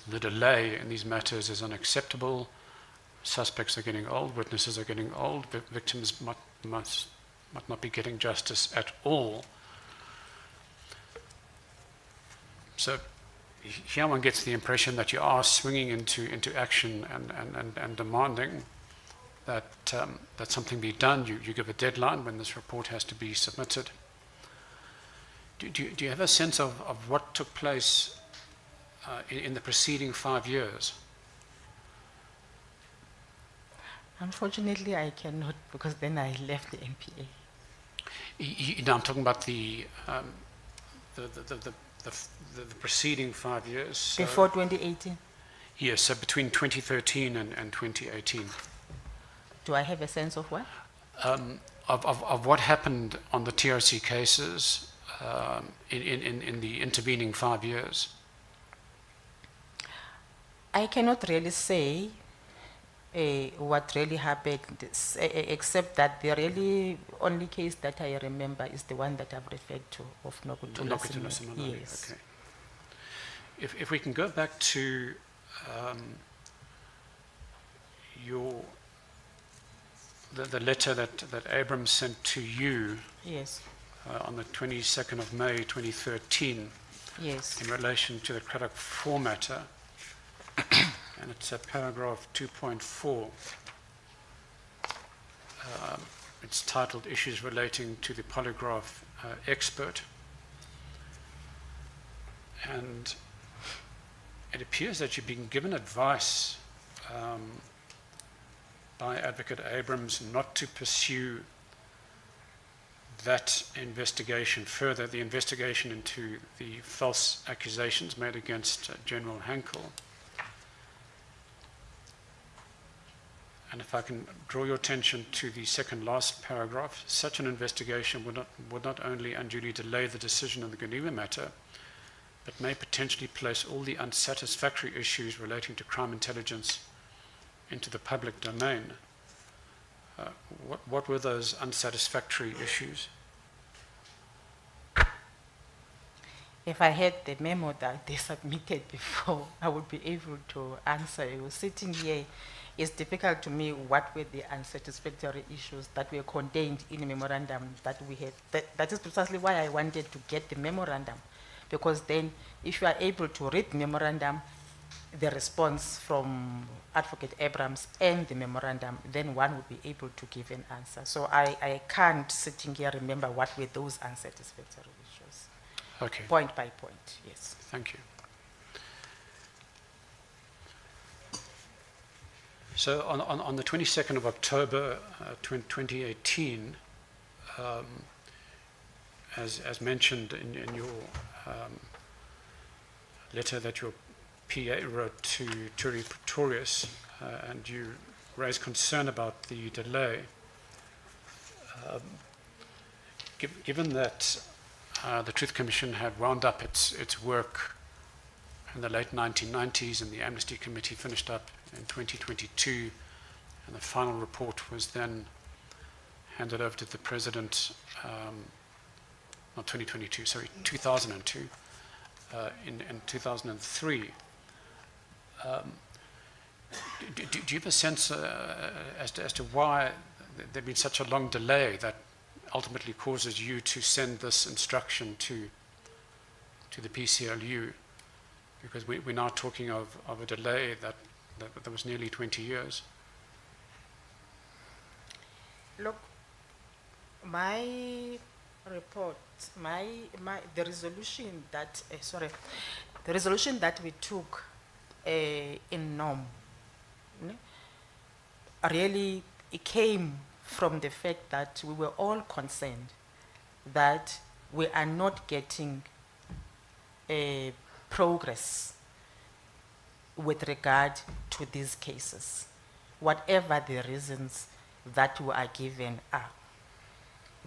the delay in these matters is unacceptable. Suspects are getting old, witnesses are getting old, victims must not be getting justice at all. So here one gets the impression that you are swinging into action and demanding that that something be done. You give a deadline when this report has to be submitted. Do you have a sense of what took place in the preceding 5 years? Unfortunately, I cannot, because then I left the NPA. No, I'm talking about the preceding 5 years. So, Before 2018, yes, so between 2013 and 2018. do I have a sense of what? Of what happened on the TRC cases in the intervening 5 years? I cannot really say what really happened, except that the really only case that I remember is the one that I've referred to, of Nokutula Nokutula Simone. Simone, Yes. okay. If we can go back to the letter that Abrams sent to you Yes. on the 22nd of May 2013 Yes. in relation to the Craddock 4 matter, and it's at paragraph 2.4. It's titled Issues Relating to the Polygraph Expert. And it appears that you've been given advice by Advocate Abrams not to pursue that investigation further, the investigation into the false accusations made against General Hankel. And if I can draw your attention to the second last paragraph, such an investigation would not only unduly delay the decision in the Geneva matter, but may potentially place all the unsatisfactory issues relating to crime intelligence into the public domain. What were those unsatisfactory issues? If I had the memo that they submitted before, I would be able to answer you. Sitting here, it's difficult to me what were the unsatisfactory issues that were contained in the memorandum that we had. That is precisely why I wanted to get the memorandum, because then if you are able to read the memorandum, the response from Advocate Abrams and the memorandum, then one would be able to give an answer. So I can't, sitting here, remember what were those unsatisfactory issues. Okay, Point by point, yes. thank you. So on the 22nd of October 2018, as mentioned in your letter that your PA wrote to Turi Pretorius, and you raised concern about the delay, given that the Truth Commission had wound up its work in the late 1990s and the Amnesty Committee finished up in 2022, and the final report was then handed over to the President, not 2022, sorry, 2002, in 2003. Do you have a sense as to why there's been such a long delay that ultimately causes you to send this instruction to the PCLU? Because we're now talking of a delay that was nearly 20 years. Look, my report, the resolution that, the resolution that we took in NOM, really it came from the fact that we were all concerned that we are not getting progress with regard to these cases, whatever the reasons that we are given are,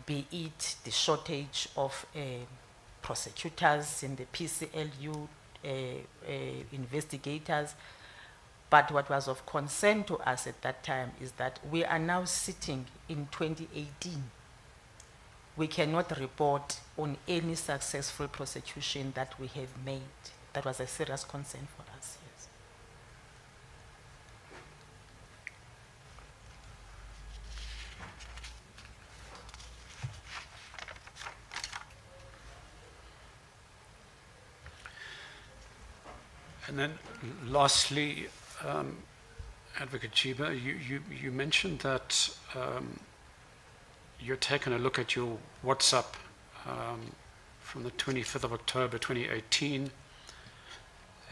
be it the shortage of prosecutors in the PCLU, investigators. But what was of concern to us at that time is that we are now sitting in 2018. We cannot report on any successful prosecution that we have made. That was a serious concern for us, yes. And then lastly, Advocate Jiba, you mentioned that you're taking a look at your WhatsApp from the 25th of October 2018,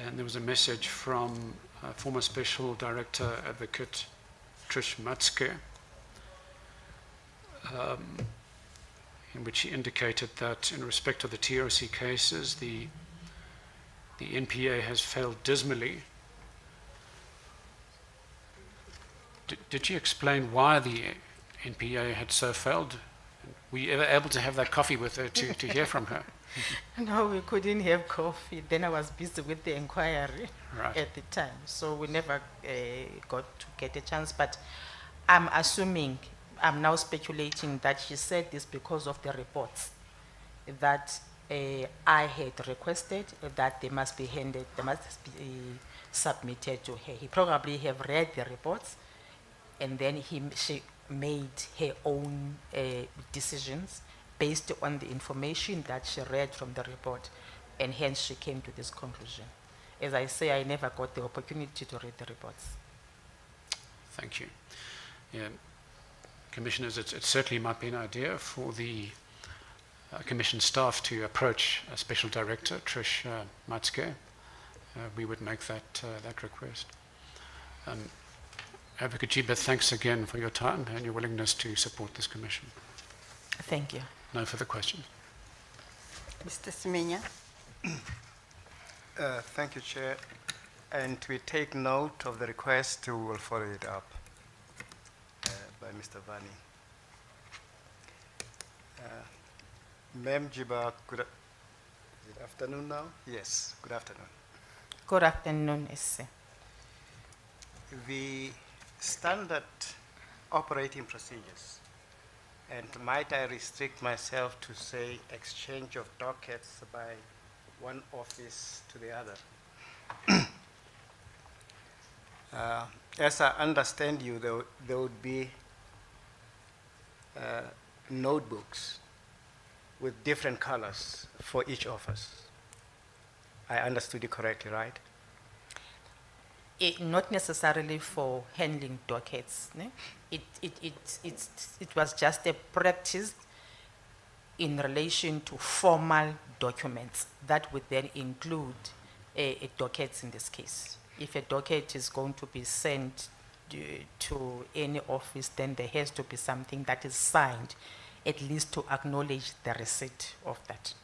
and there was a message from former Special Director Advocate Trish Matske, in which he indicated that in respect of the TRC cases, the NPA has failed dismally. Did you explain why the NPA had so failed? Were you ever able to have that coffee with her to hear from her? No, we couldn't have coffee. Then I was busy with the inquiry Right. at the time. So we never got to get a chance. But I'm assuming, I'm now speculating that she said this because of the reports that I had requested that they must be handed, they must be submitted to her. He probably have read the reports, and then she made her own decisions based on the information that she read from the report, and hence she came to this conclusion. As I say, I never got the opportunity to read the reports. Thank you. Yeah. Commissioners, it certainly might be an idea for the Commission staff to approach Special Director Trish Matske. We would make that request. Advocate Jiba, thanks again for your time and your willingness to support this Commission. Thank you. No further questions. Mr. Semenya? Thank you, Chair. And we take note of the request. We will follow it up by Mr. Vani. Ma'am Jiba, good afternoon now? Yes, good afternoon. Good afternoon, SC. The standard operating procedures, and might I restrict myself to say exchange of dockets by one office to the other. As I understand you, there would be notebooks with different colors for each office. I understood you correctly, right? Not necessarily for handling dockets. Ne? It was just a practice in relation to formal documents that would then include a docket in this case. If a docket is going to be sent to any office, then there has to be something that is signed, at least to acknowledge the receipt of that.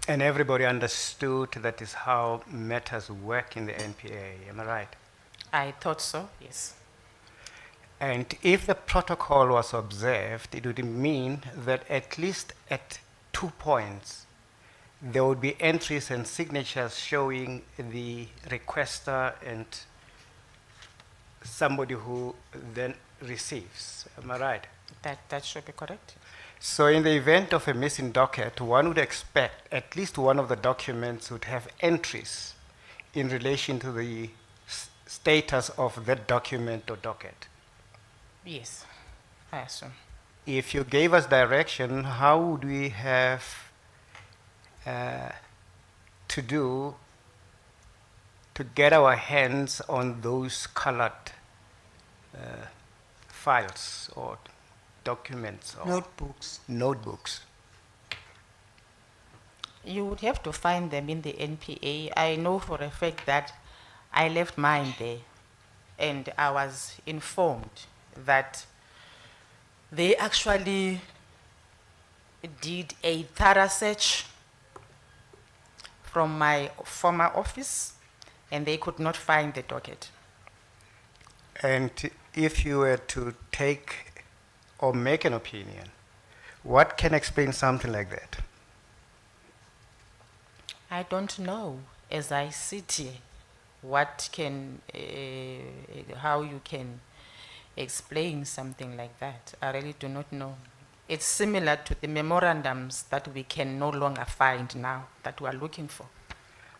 And everybody understood that is how matters work in the NPA, am I right? I thought so, yes. And if the protocol was observed, it would mean that at least at 2 points, there would be entries and signatures showing the requester and somebody who then receives. Am I right? That should be correct. So in the event of a missing docket, one would expect at least one of the documents would have entries in relation to the status of that document or docket. Yes, I assume. If you gave us direction, how would we have to get our hands on those colored files or documents or notebooks? You would have to find them in the NPA. I know for a fact that I left mine there, and I was informed that they actually did a thorough search from my former office, and they could not find the docket. And if you were to take or make an opinion, what can explain something like that? I don't know, as I sit here, what can, how you can explain something like that. I really do not know. It's similar to the memorandums that we can no longer find now, that we are looking for.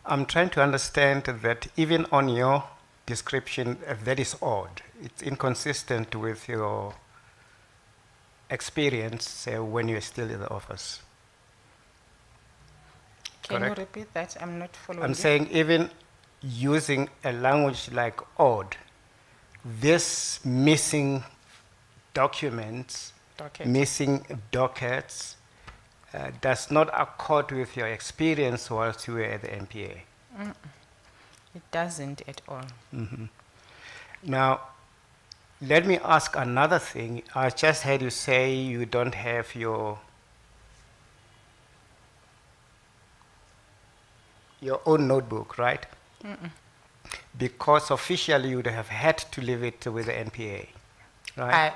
I'm trying to understand that even on your description, that is odd. It's inconsistent with your experience when you're still in the office. Can Correct. you repeat that? I'm not following. I'm you. saying even using a language like odd, this missing documents, Docket. missing dockets, does not accord with your experience whilst you were at the NPA. It doesn't at all. Now, let me ask another thing. I just heard you say you don't have your own notebook, right? Because officially you would have had to leave it with the NPA, right?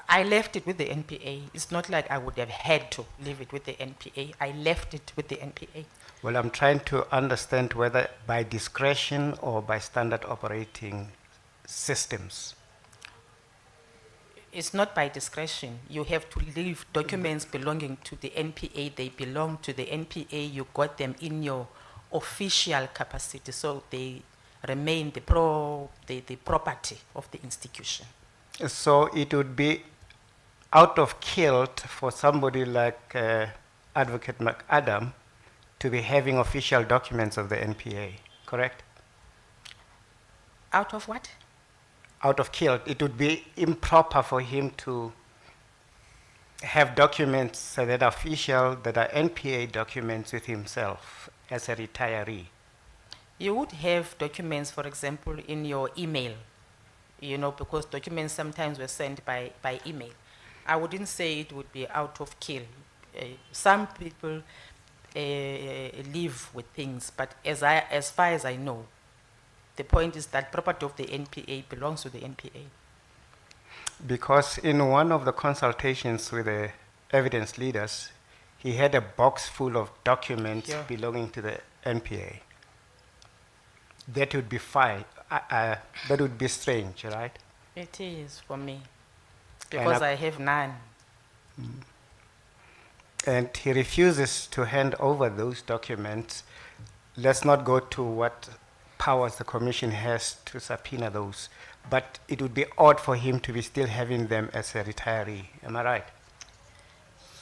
I left it with the NPA. It's not like I would have had to leave it with the NPA. I left it with the NPA. Well, I'm trying to understand whether by discretion or by standard operating systems. It's not by discretion. You have to leave documents belonging to the NPA. They belong to the NPA. You got them in your official capacity, so they remain the property of the institution. So it would be out of kilt for somebody like Advocate McAdam to be having official documents of the NPA, correct? Out of what? Out of kilt. It would be improper for him to have documents that are official, that are NPA documents with himself as a retiree. You would have documents, for example, in your email, because documents sometimes were sent by email. I wouldn't say it would be out of kill. Some people live with things, but as far as I know, the point is that property of the NPA belongs to the NPA. Because in one of the consultations with the evidence leaders, he had a box full of documents belonging to the NPA. That would be fine. That would be strange, right? It is for me, because I have none. And he refuses to hand over those documents. Let's not go to what powers the commission has to subpoena those, but it would be odd for him to be still having them as a retiree. Am I right?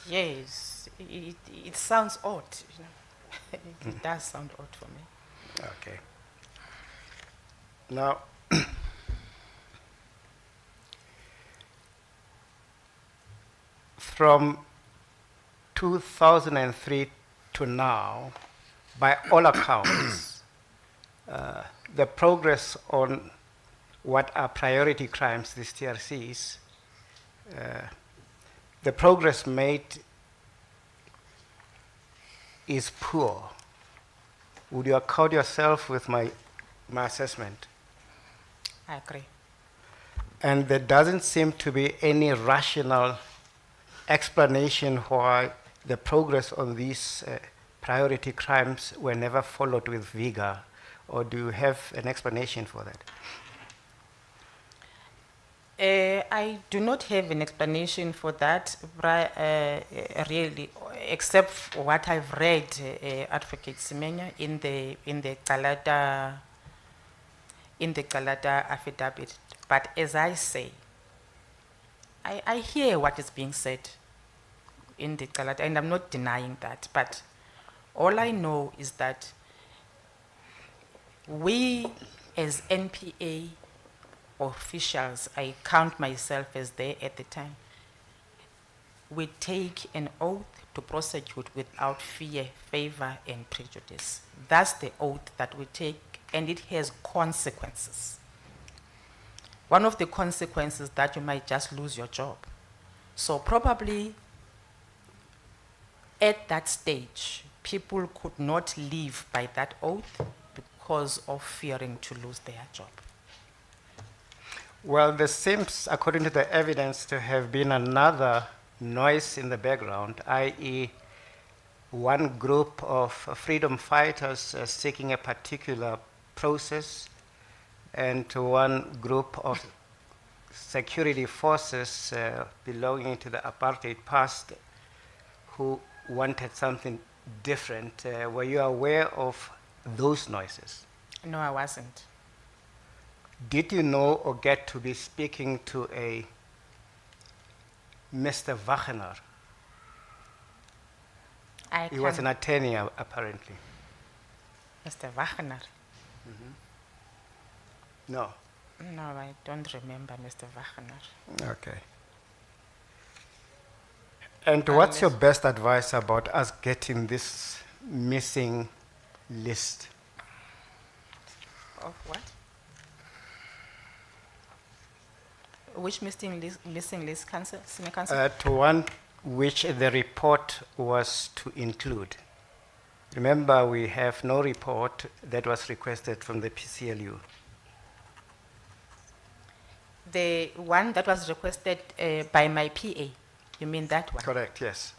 Yes, it sounds odd. It does sound odd for me. Okay. Now, from 2003 to now, by all accounts, the progress on what are priority crimes, these TRCs, the progress made is poor. Would you accord yourself with my assessment? I agree. And there doesn't seem to be any rational explanation why the progress on these priority crimes were never followed with vigor. Or do you have an explanation for that? I do not have an explanation for that, really, except for what I've read, Advocate Semenya, in the Galata affidavit. But as I say, I hear what is being said in the Galata, and I'm not denying that. But all I know is that we, as NPA officials, I count myself as there at the time, we take an oath to prosecute without fear, favor, and prejudice. That's the oath that we take, and it has consequences. One of the consequences that you might just lose your job. So probably at that stage, people could not live by that oath because of fearing to lose their job. Well, there seems, according to the evidence, to have been another noise in the background, i.e. one group of freedom fighters seeking a particular process, and one group of security forces belonging to the apartheid past who wanted something different. Were you aware of those noises? No, I wasn't. Did you know or get to be speaking to a Mr. Wagner? He was an attorney, apparently. Mr. Wagner. No. No, I don't remember, Mr. Wagner. Okay. And what's your best advice about us getting this missing list? Of what? Which missing list, Council? Senior Council? To one which the report was to include. Remember, we have no report that was requested from the PCLU. The one that was requested by my PA, you mean that one? Correct, yes.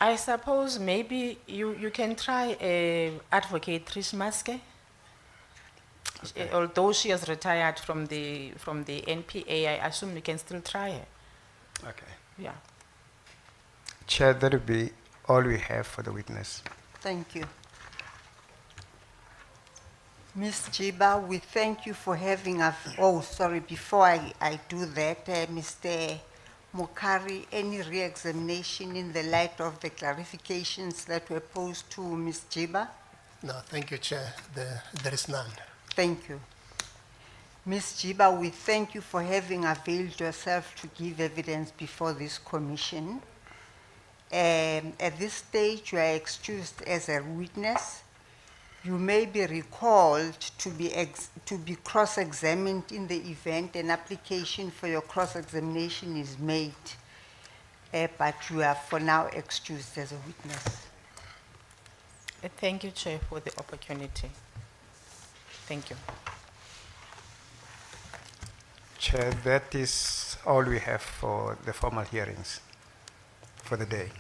I suppose maybe you can try Advocate Trish Maske. Although she has retired from the NPA, I assume you can still try her. Okay. Yeah. Chair, that will be all we have for the witness. Thank you. Ms. Jiba, we thank you for having us. Oh, sorry, before I do that, Mr. Mokari, any re-examination in the light of the clarifications that were posed to Ms. Jiba? No, thank you, Chair. There is none. Thank you. Ms. Jiba, we thank you for having availed yourself to give evidence before this commission. At this stage, you are excused as a witness. You may be recalled to be cross-examined in the event an application for your cross-examination is made, but you are for now excused as a witness. Thank you, Chair, for the opportunity. Thank you. Chair, that is all we have for the formal hearings for the day.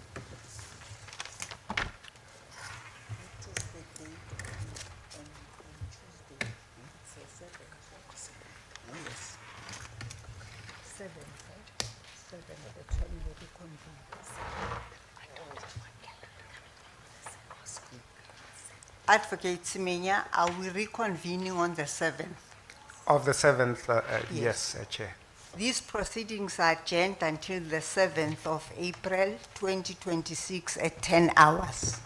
Advocate Semenya, are we reconvening on the 7th? Of the 7th, Yes. yes, Chair. These proceedings are adjourned until the 7th of April 2026 at 10 hours.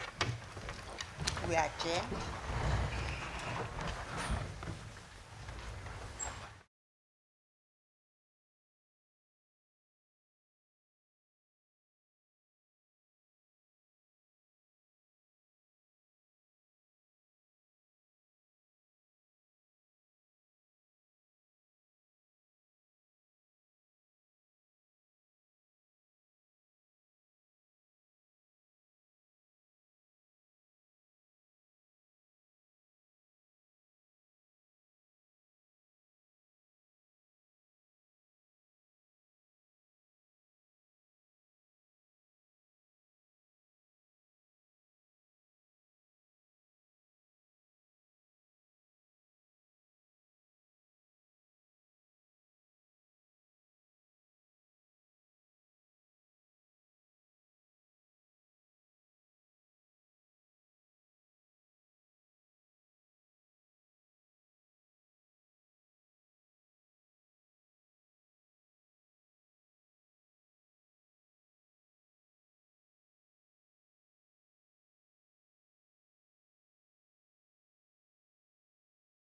We are adjourned.